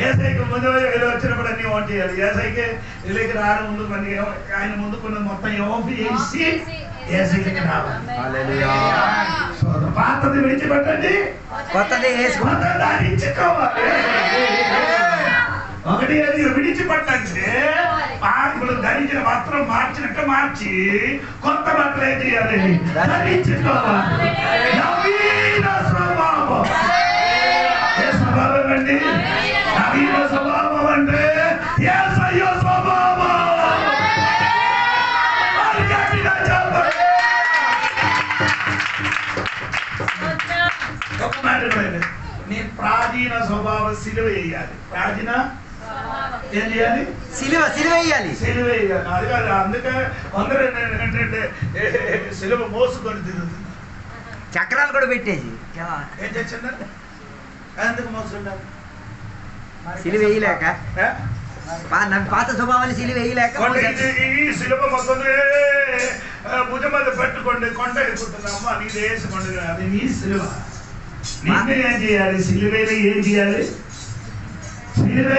ఏసైకి ముందు వచ్చినప్పుడు అన్ని ఓన్ చేయాలి. ఏసైకి ఇళ్ళకి రావడం ముందు కొన్ని ఆయన ముందుకున్న మొత్తం ఓపి వేసి ఏసైకి రావాలి. పాతది విడిచిపెట్టండి, కొత్తది వేసుకోవాలి. ధరించుకోవాలి. ఒకటి అది విడిచిపెట్టండి. ఇప్పుడు ధరించిన వస్త్రం మార్చినట్టు మార్చి కొత్త బట్టలు ఏం చేయాలి? ధరించుకోవాలి. నవీన స్వభావం. ఏ స్వభావం అండి? నవీన స్వభావం అంటే యేసయ్య స్వభావం. ఒక మాట నీ ప్రాచీన స్వభావం సిలువ వేయాలి. ప్రాచీన ఏం చేయాలి? సిలువ వేయాలి. సిలువ వేయాలి. అది కాదు. అందుకే అందరూ ఏంటంటే సిలువ మోసుకొని తిరుగుతుంది. చక్రాలు కూడా పెట్టేసి ఏం చేసిందండి? ఎందుకు మోసుకుంటారు? సిలువ వేయలేక, పాత స్వభావాన్ని సిలువ వేయలేక ఈ సిలువ మొత్తం భుజం మీద పెట్టుకోండి, కొండ అయిపోతుందమ్మా నీకు వేసుకోండి. అది నీ సిలువ. నిన్ను ఏం చేయాలి? సిలువేలో ఏం చేయాలి? సిలువ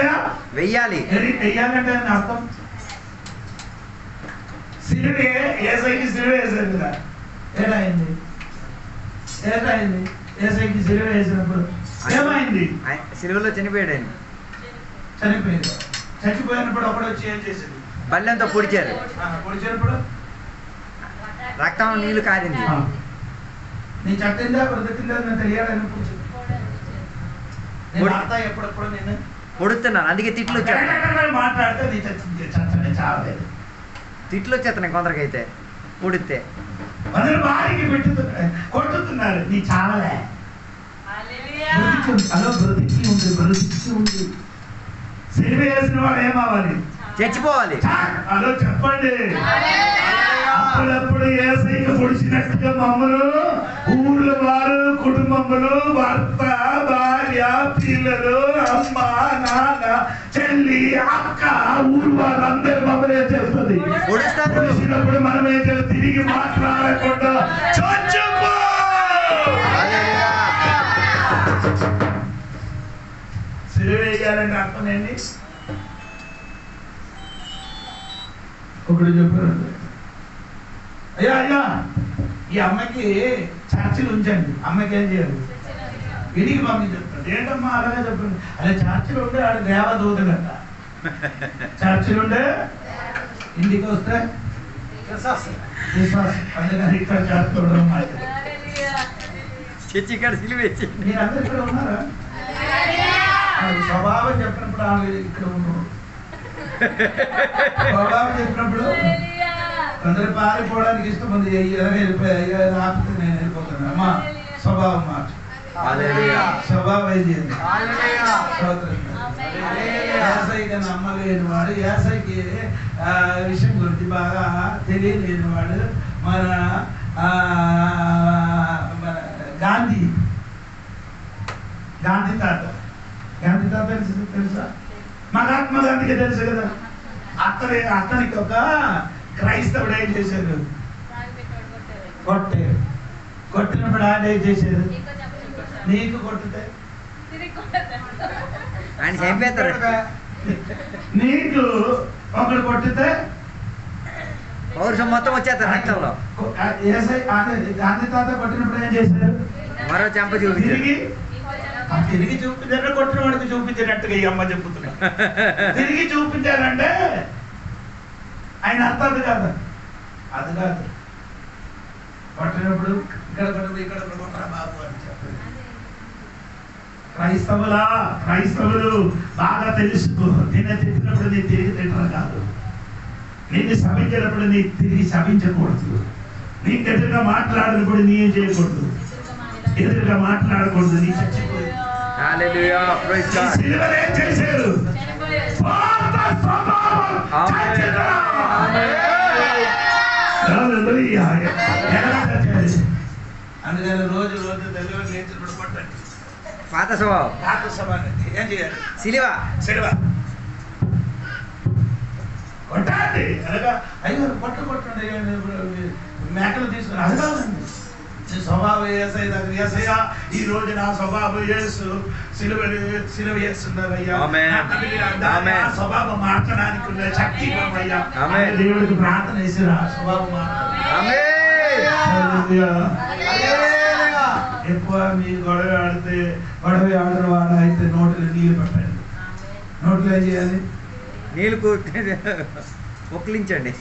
వెయ్యాలి. వెయ్యాలంటే అర్థం సిలువే ఏసైకి సిలువ వేసారు కదా. ఏమైంది? ఏసైకి సిలువ వేసినప్పుడు ఏమైంది? సిలువలో చనిపోయాడు ఆయన. చనిపోయింది. చచ్చిపోయినప్పుడు ఒకడు వచ్చి ఏం చేసింది? బల్లెంతో పొడిచారు. పొడిచినప్పుడు రక్తం నీళ్లు కారింది. నీ చట్టిందా బ్రతికిందా నేను తెలియాలని ఎప్పుడప్పుడు నేను పొడుతున్నాను. అందుకే తిట్లు వచ్చాను. మాట్లాడితే నీ చచ్చని చావలేదు. తిట్లు వచ్చేస్తున్నాయి కొందరికైతే పొడితే. అందరూ వారికి కొట్టుతున్నారు. నీ చావలే. అలా బ్రతికి ఉంది. సిలువ వేసిన వాడు ఏమవ్వాలి? చచ్చిపోవాలి. అలా చెప్పండి. అప్పుడప్పుడు ఏసైకి పొడిచినట్టుగా మమ్మల్ని ఊళ్ళో వారు, కుటుంబములు, భర్త, భార్య, పిల్లలు, అమ్మ, నాన్న, చెల్లి, అక్క, ఊరు వాళ్ళందరూ మమ్మల్ని ఏం చేస్తుంది? పొడిచినప్పుడు మనం ఏం చేయాలి? తిరిగి మాట్లాడకుండా చచ్చిపో. సిలువ వేయాలంటే అర్థం ఏంటి? ఒకడు చెప్పారు, అయ్యా ఈ అమ్మకి చర్చిలు ఉంచండి. అమ్మకి ఏం చేయాలి? ఇంటికి పంపించేస్తాడు. ఏంటమ్మా అలాగే చెప్పండి. అలా చర్చిలు ఉంటే ఆడు దేవదూతగట. చర్చిలు ఉంటే ఇంటికి వస్తే విశ్వాసం. అందుకని ఇక్కడ చేర్చుకోవడం చర్చి ఇక్కడ సిలువ వేసి. మీరందరూ ఇక్కడ ఉన్నారా? స్వభావం చెప్పినప్పుడు ఆమె ఇక్కడ ఉన్నారు. స్వభావం చెప్పినప్పుడు అందరు పారిపోవడానికి ఇష్టం ఉంది. ఆపితే నేను వెళ్ళిపోతాను. అమ్మా స్వభావం మార్చు. స్వభావం ఏం చేయండి? ఏసైకి నమ్మలేని వాడు, ఏసైకి విషయం గురించి బాగా తెలియలేని వాడు మన గాంధీ తాత. తెలుసా? మహాత్మా గాంధీకి తెలుసు కదా. అతనికి ఒక క్రైస్తవుడు ఏం చేశారు? కొట్టినప్పుడు ఆయన ఏం చేశారు? నీకు కొట్టితే ఆయన చంపేస్తారు. నీకు ఒకడు కొట్టితే పౌరుషం మొత్తం వచ్చేస్తారు రక్తంలో. గాంధీ తాత కొట్టినప్పుడు ఏం చేశారు? మరో చెంప చూపించారు. తిరిగి చూపించారు. కొట్టిన వాడికి చూపించినట్టుగా ఈ అమ్మ చెప్పుతున్నా. తిరిగి చూపించారంటే ఆయన అర్థం కాదు. అది కాదు. కొట్టినప్పుడు ఇక్కడ కొట్టరా బాబు అని చెప్పారు. క్రైస్తవులు బాగా తెలుసుకో. నిన్ను తిట్టినప్పుడు నీ తిరిగి తిట్టడం కాదు, నిన్ను శపించినప్పుడు నీ తిరిగి శపించకూడదు, నీకు ఎదురుగా మాట్లాడినప్పుడు నీ ఏం చేయకూడదు, ఎదురుగా మాట్లాడకూడదు, నీ చచ్చిపోయి ఏం చేశారు? అందుకని రోజు తెలివి లేచినప్పుడు కొట్టండి. పాత స్వభావం ఏం చేయాలి? సిలువ కొట్టండి. అనగా అయ్యో కొట్టండి, మేకలు తీసుకుని అది కాదండి. నీ స్వభావం ఏసయ్యా, ఈ రోజు నా స్వభావం యేసు సిలువ చేస్తున్నారయ్యా, స్వభావం మార్చడానికి ఉన్న శక్తి అయ్యా. దేవుడికి ప్రార్థన చేసిరా స్వభావం ఎక్కువ మీ గొడవ ఆడిన వాడు అయితే నోట్లో నీళ్ళు పెట్టండి. నోట్లో ఏం చేయాలి? నీళ్ళు పొక్కిలించండి.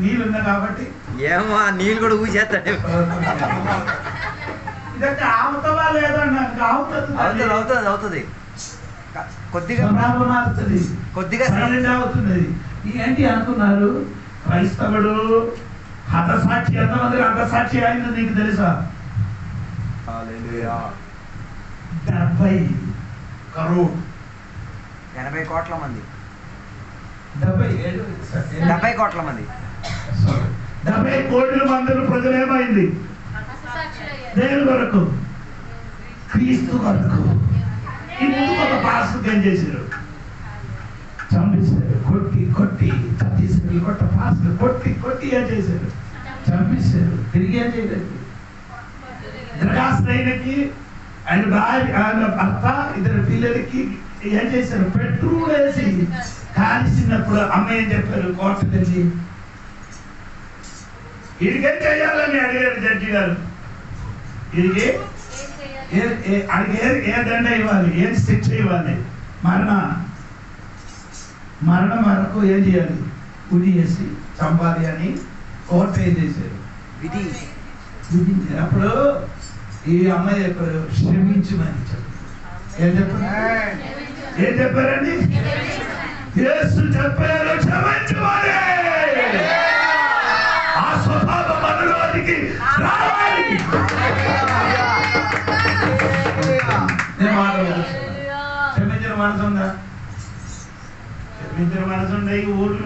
నీళ్ళు ఉన్నాయి కాబట్టి ఏమో నీళ్ళు కూడా ఊసేస్తాడు. ఇదొక ఆవుతావా లేదన్నా? అవుతుంది కొద్దిగా మారుతుంది, కొద్దిగా అవుతుంది. ఏంటి అనుకున్నారు? క్రైస్తవుడు హతసాక్షి, ఎంతమంది హతసాక్షి అయింది నీకు తెలుసా? 70 కరోడ్ 80 కోట్ల మంది 70 కోట్ల మంది 70 కోట్ల మంది ప్రజలు ఏమైంది? దేవుని కొరకు, క్రీస్తు కొరకు. ఈ ముందు ఒక పాస్టర్ ఏం చేశారు? చంపేశారు. కొట్టి ఛత్తీస్గఢ్ కొట్ట పాస్టర్ కొట్టి ఏం చేశారు? చంపేశారు. తిరిగి ఏం చేయలేదు. ద్రగాశ్రయకి ఆయన భార్య, ఆయన భర్త, 2 పిల్లలకి ఏం చేశారు? పెట్రోల్ వేసి కాల్చినప్పుడు అమ్మ ఏం చెప్పారు? కోర్టుకు వెళ్ళి వీడికేం చేయాలని అడిగారు జడ్జి గారు. వీడికి ఏ దండ ఇవ్వాలి, ఏం శిక్ష ఇవ్వాలి? మరణం వరకు ఏం చేయాలి? ఉరి చేసి చంపాలి అని కోర్టు ఏం చేశారు? విధించారు. అప్పుడు ఈ అమ్మాయి చెప్పారు క్షమించమని చెప్పారు. ఏం చెప్పారండి? యేసు చెప్పారు క్షమించమని. ఆ స్వభావం మనలోనికి రావాలి. క్షమించిన మనసు ఉందా? క్షమించిన మనసు ఉండే ఊర్లో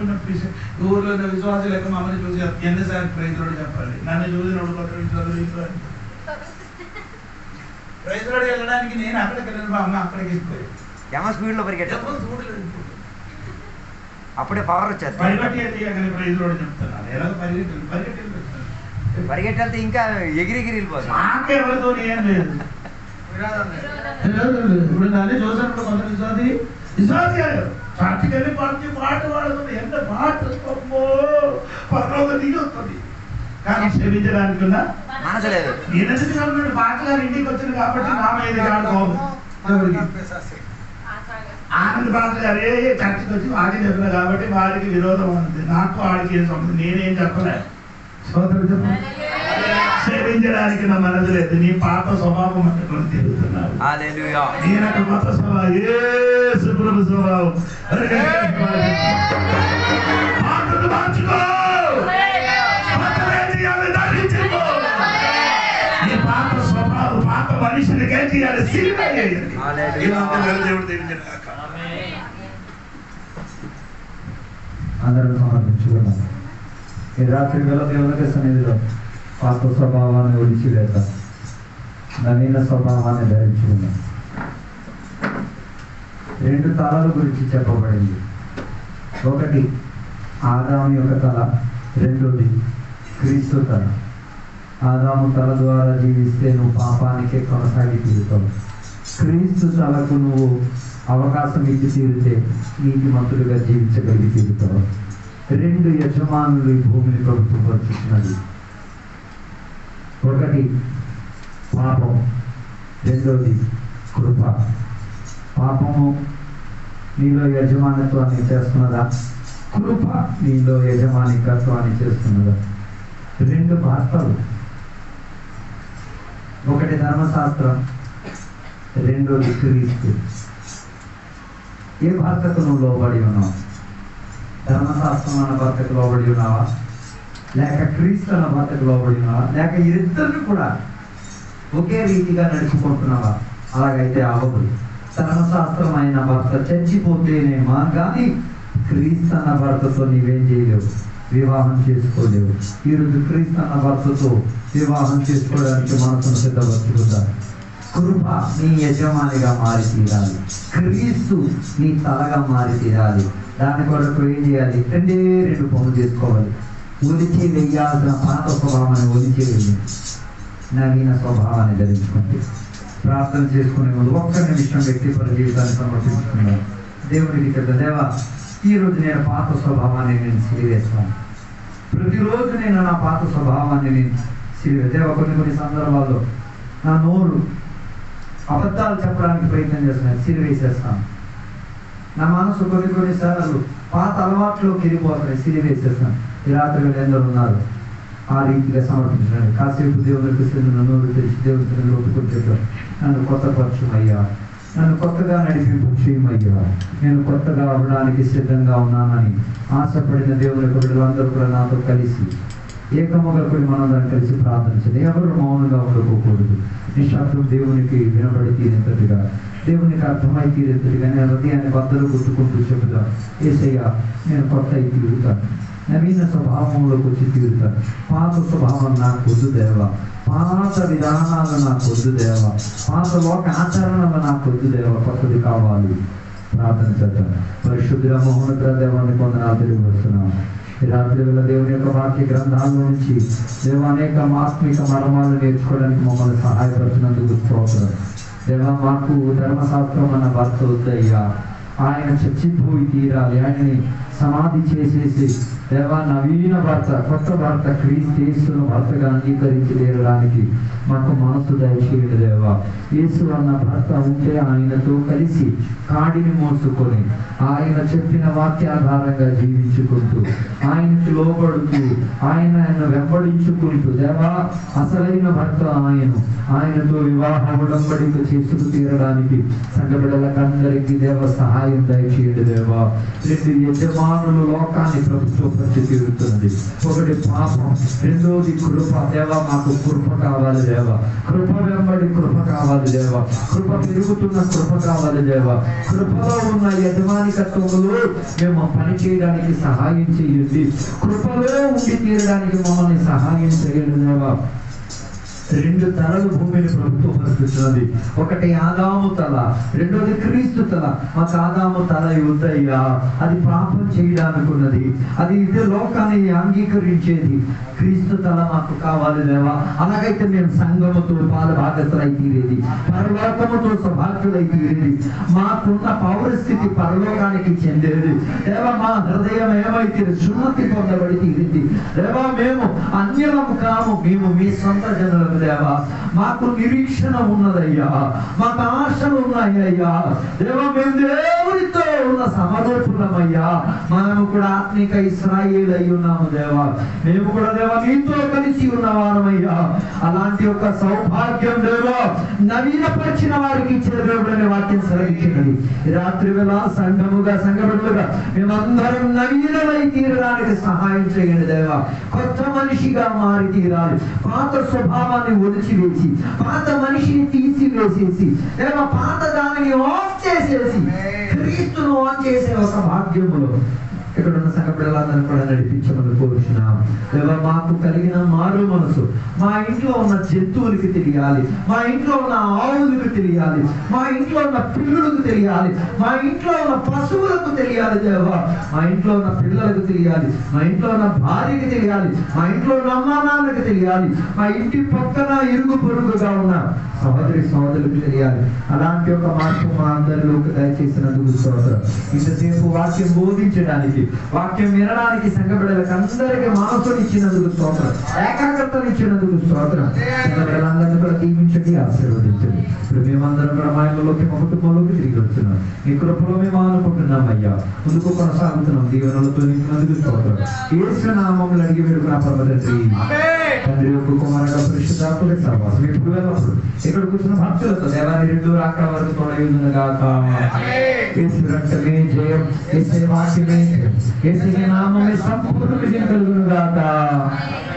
ఉన్న విశ్వాసం లేక మమ్మల్ని చూసి ఎన్నిసార్లు ప్రైజ్లోడు చెప్పాలి. నన్ను చూసినప్పుడు కొత్త విశ్వాసం ప్రైజ్లోడు వెళ్ళడానికి నేను అక్కడికి వెళ్ళిన అమ్మ అక్కడికి వెళ్ళిపోయాను. స్పీడ్ లో అప్పుడే పవర్ వచ్చేది. ప్రైజ్లోడు చెప్తున్నాను. ఎలా పరిగెట్టెళ్తే ఇంకా ఎగిరి వెళ్ళిపోతుంది. నాకెవరితో ఏం లేదు. ఇప్పుడు నన్ను చూసినప్పుడు కొంత విశ్వాసాలు చర్చికెళ్ళి పాట పాడుతుంది. ఎంత పాట పర్లోక దిగి వస్తుంది. కానీ క్షమించడానికి ఉన్న మనసు లేదు. ఈయన పాటగారు ఇంటికి వచ్చింది కాబట్టి నా మీద ఆనంద్ పాట గారే చర్చికి వచ్చి వాకి చెప్పిన కాబట్టి వారికి విరోధం ఉంది. నాకు వాడికి ఏం సంబంధం? నేనేం చెప్పలే. సోదరుడు చెప్ప సేవించడానికి నా మనసు లేదు. నీ పాత స్వభావం పట్టుకొని తిరుగుతున్నావు. నేనొక కొత్త స్వభావం, యేసు ప్రభు స్వభావం. పాతను మార్చుకో, నీ పాత స్వభావం, పాత మనిషిని ఏం చేయాలి? సిలువ వేయండి. దేవుడు దీవించుగాక. అందరూ సమర్పించుకున్నాం. ఈ రాత్రి వేళ దేవునికి సన్నిధిలో పాత స్వభావాన్ని విడిచివేత నవీన స్వభావాన్ని ధరించుకున్నాం. 2 తలాల గురించి చెప్పబడింది. ఒకటి ఆదాము యొక్క తల, రెండోది క్రీస్తు తల. ఆదాము తల ద్వారా జీవిస్తే నువ్వు పాపానికే కొనసాగి తీరుతావు. క్రీస్తు తలకు నువ్వు అవకాశం ఇచ్చి తీరితే నీతిమంతుడిగా జీవించగలిగి తీరుతావు. 2 యజమానులు ఈ భూమిని ప్రభుత్వపరుచుతున్నది. ఒకటి పాపం, రెండోది కృప. పాపము నీలో యజమానిత్వాన్ని చేస్తున్నదా? కృప నీలో యజమానికత్వాన్ని చేస్తున్నదా? 2 భర్తలు ఒకటి ధర్మశాస్త్రం, రెండోది క్రీస్తు. ఏ భర్తకు నువ్వు లోబడి ఉన్నావు? ధర్మశాస్త్రం అన్న భర్తకు లోబడి ఉన్నావా, లేక క్రీస్తు అన్న భర్తకు లోబడి ఉన్నావా, లేక ఇద్దరిని కూడా ఒకే రీతిగా నడుచుకుంటున్నావా? అలాగైతే అవ్వదు. ధర్మశాస్త్రం అయిన భర్త చచ్చిపోతేనేమా కానీ క్రీస్తు అన్న భర్తతో నీవేం చేయలేవు, వివాహం చేసుకోలేవు. ఈరోజు క్రీస్తు అన్న భర్తతో వివాహం చేసుకోవడానికి మనసును సిద్ధపరచుకుంటారు. కృప నీ యజమానిగా మారి తీరాలి, క్రీస్తు నీ తలగా మారి తీరాలి. దాని కొరకు ఏం చేయాలి? రెండు పనులు చేసుకోవాలి. ఒలిచి వెయ్యాల్సిన పాత స్వభావాన్ని ఒలిచి వెళ్ళి నవీన స్వభావాన్ని ధరించుకుంటే ప్రార్థన చేసుకునే ముందు ఒక్క నిమిషం వ్యక్తిపర జీవితాన్ని సమర్పించుకున్నాను. దేవునికి కదా, దేవా ఈరోజు నేను పాత స్వభావాన్ని నేను సిలివేస్తాను. ప్రతిరోజు నేను నా పాత స్వభావాన్ని నేను సిలివే. దేవా కొన్ని సందర్భాల్లో నా నోరు అబద్ధాలు చెప్పడానికి ప్రయత్నం చేస్తున్నాను, సిలివేసేస్తాను. నా మనసు కొన్నిసార్లు పాత అలవాట్లోకి వెళ్ళిపోతున్నాయి, సిలివేసేస్తాను. ఈ రాత్రి ఎందరూ ఉన్నారు ఆ రీతిగా సమర్పించండి. కాసేపు దేవునికి నోరు తెరిచి దేవుని ఒప్పుకుంటే, నన్ను కొత్తపరచుమయ్యా, నన్ను కొత్తగా నడిపింపు చేయమయ్యా, నేను కొత్తగా అవ్వడానికి సిద్ధంగా ఉన్నానని ఆశపడిన దేవుని బిడ్డలందరూ కూడా నాతో కలిసి ఏకముగా కూడా మనందరం కలిసి ప్రార్థించండి. ఎవరు మౌనంగా ఉండకపోకూడదు. నిశ్శబ్దం దేవునికి వినబడి తీరేంతటిగా, దేవునికి అర్థమై తీరేంతటిగా నేను హృదయాన్ని బద్దలు కొట్టుకుంటూ చెబుతా, యేసయ్యా నేను కొత్త అయి తీరుతాను, నవీన స్వభావంలోకి వచ్చి తీరుతాను. పాత స్వభావం నాకు వద్దు దేవా, పాత విధానాలు నాకు వద్దు దేవా, పాత లోక ఆచరణలు నాకు వద్దు దేవా, కొత్తది కావాలి. ప్రార్థన చేద్దాం. పరిశుద్ధ మహోన్నత దేవాన్ని కొందనాలు తెలియవస్తున్నాం. ఈ రాత్రి వేళ దేవుని యొక్క వాక్య గ్రంథాల నుంచి దేవా అనేక ఆత్మిక మర్మాలు నేర్చుకోవడానికి మమ్మల్ని సహాయపడుతున్నందుకు స్తోత్రం. దేవా మాకు ధర్మశాస్త్రం అన్న భర్త వద్దయ్యా, ఆయన చచ్చిపోయి తీరాలి, ఆయన్ని సమాధి చేసేసి దేవా నవీన భర్త, కొత్త భర్త క్రీస్తు యేసును భర్తగా అంగీకరించి తీరడానికి మాకు మనసు దయచేయండి దేవా. యేసు అన్న భర్త ఉంటే ఆయనతో కలిసి కాడిని మోసుకొని ఆయన చెప్పిన వాక్యాధారంగా జీవించుకుంటూ ఆయనకు లోబడుతూ ఆయనను వెంబడించుకుంటూ దేవా అసలైన భర్త ఆయనతో వివాహ ఉడంబడిక చేసుకు తీరడానికి సంఘ బిడ్డలకందరికీ దేవ సహాయం దయచేయండి దేవా. రెండు యజమానులు లోకాన్ని ప్రభుత్వపరిచి తీరుతున్నది. ఒకటి పాపం, రెండోది కృప. దేవా మాకు కృప కావాలి దేవా, కృప వెంబడి కృప కావాలి దేవా, కృప పెరుగుతున్న కృప కావాలి దేవా. కృపలో ఉన్న యజమానికత్వంలో మేము పని చేయడానికి సహాయం చేయండి, కృపలో ఉండి తీరడానికి మమ్మల్ని సహాయం చేయండి దేవా. రెండు తలలు భూమిని ప్రభుత్వపరుస్తున్నది. ఒకటి ఆదాము తల, రెండోది క్రీస్తు తల. మాకు ఆదాము తల వద్దయ్యా, అది పాపం చేయడానికి ఉన్నది, అది ఇదే లోకాన్ని అంగీకరించేది. క్రీస్తు తల మాకు కావాలి దేవా. అలాగైతే మేము సంఘముతో పాల భాగతులై తీరేది, పరలోకముతో సౌభాగ్యులై తీరేది, మాకున్న పౌరస్థితి పరలోకానికి చెందేది దేవా. మా హృదయం ఏమైతే సున్నతి పొందబడి తీరింది దేవా. మేము అన్యులము కాము, మేము మీ సొంత జనులకు దేవా. మాకు నిరీక్షణ ఉన్నదయ్యా, మాకు ఆశలు ఉన్నాయ్యా దేవా. మేము దేవునితో ఉన్న సమరూపులమయ్యా. మేము కూడా ఆత్మిక ఇశ్రాయేలు అయి ఉన్నాము దేవా. మేము కూడా దేవా నీతో కలిసి ఉన్నవారమయ్యా. అలాంటి ఒక సౌభాగ్యం దేవా నవీనపరిచిన వారికి ఇచ్చేదేవుడనే వాక్యం సెలవిచ్చినది. రాత్రి వేళ సంఘముగా సంఘబడులుగా మేమందరం నవీనమై తీరడానికి సహాయం చేయండి దేవా. కొత్త మనిషిగా మారి తీరాలి. పాత స్వభావాన్ని ఒలిచివేసి పాత మనిషిని తీసివేసేసి దేవా పాత దానిని ఆఫ్ చేసేసి క్రీస్తును ఆన్ చేసే ఒక భాగ్యములో ఇక్కడ ఉన్న సంఘ పిల్లలందరూ కూడా నడిపించమని కోరుచున్నాం దేవా. మాకు కలిగిన మారు మనసు మా ఇంట్లో ఉన్న జంతువులకి తెలియాలి, మా ఇంట్లో ఉన్న ఆవులకు తెలియాలి, మా ఇంట్లో ఉన్న పిల్లులకు తెలియాలి, మా ఇంట్లో ఉన్న పశువులకు తెలియాలి దేవా. మా ఇంట్లో ఉన్న పిల్లలకు తెలియాలి, మా ఇంట్లో ఉన్న భార్యకి తెలియాలి, మా ఇంట్లో ఉన్న అమ్మానాన్నకి తెలియాలి, మా ఇంటి పక్కన ఇరుగు పొరుగుగా ఉన్న సహోదరి సహోదరులకు తెలియాలి. అలాంటి ఒక మార్పు మా అందరిలోకి దయచేసినందుకు స్తోత్రం. ఇంతసేపు వాక్యం బోధించడానికి, వాక్యం వినడానికి సంఘ బిడ్డలకు అందరికీ మనసుని ఇచ్చినందుకు స్తోత్రం, ఏకాగ్రతను ఇచ్చినందుకు స్తోత్రం. సంఘ బిడ్డలందరినీ కూడా దీవించండి, ఆశీర్వదించండి. ఇప్పుడు మేమందరం కూడా మా ఇళ్ళలోకి మా కుటుంబంలోకి తిరిగి వచ్చున్నాం. మీ కృపలో మేము ఆనుకుంటున్నాం అయ్యా. ముందుకు కొనసాగుతున్నాం. దీవెనలతో నింపినందుకు స్తోత్రం. యేసు నామములో అడిగి వేడుకున్న పరమ తండ్రి. తండ్రి యొక్క కుమారుడు పరిశుద్ధాత్మక సహవాసం ఎప్పుడు వెళ్ళప్పుడు ఇక్కడ కూర్చున్న భక్తులతో దేవాన్ని రెండు రాకడ వరకు తోడయుండును గాక. యేసు రక్తమే జయం, యేసు వాక్యమే జయం, యేసు నామమే సంపూర్ణ విజయం కలుగును గాక.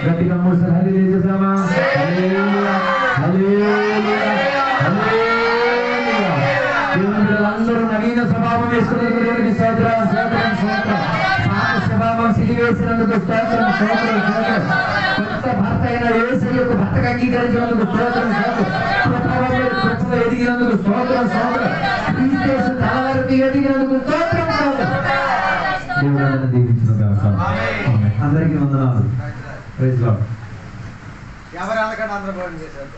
గట్టిగా మూడుసార్లు హల్లెలూయా చేద్దామా? హల్లెలూయా, హల్లెలూయా, హల్లెలూయా. దేవుని బిడ్డలందరూ నవీన స్వభావం వేసుకున్నందుకు దేవునికి స్తోత్రం, స్తోత్రం, స్తోత్రం. పాత స్వభావం సిలివేసినందుకు స్తోత్రం, స్తోత్రం, స్తోత్రం. కొత్త భర్త అయిన యేసు యొక్క భర్తకు అంగీకరించినందుకు స్తోత్రం, స్తోత్రం. కృపలో ఎదిగినందుకు స్తోత్రం, స్తోత్రం. క్రీస్తు యేసు తల వరకు ఎదిగినందుకు స్తోత్రం, స్తోత్రం. దేవుడు దీవించును గాక. ఆమేన్. అందరికీ వందనాలు. Praise Lord. ఎవరు అనకుండా అందరూ భోజనం చేశారు.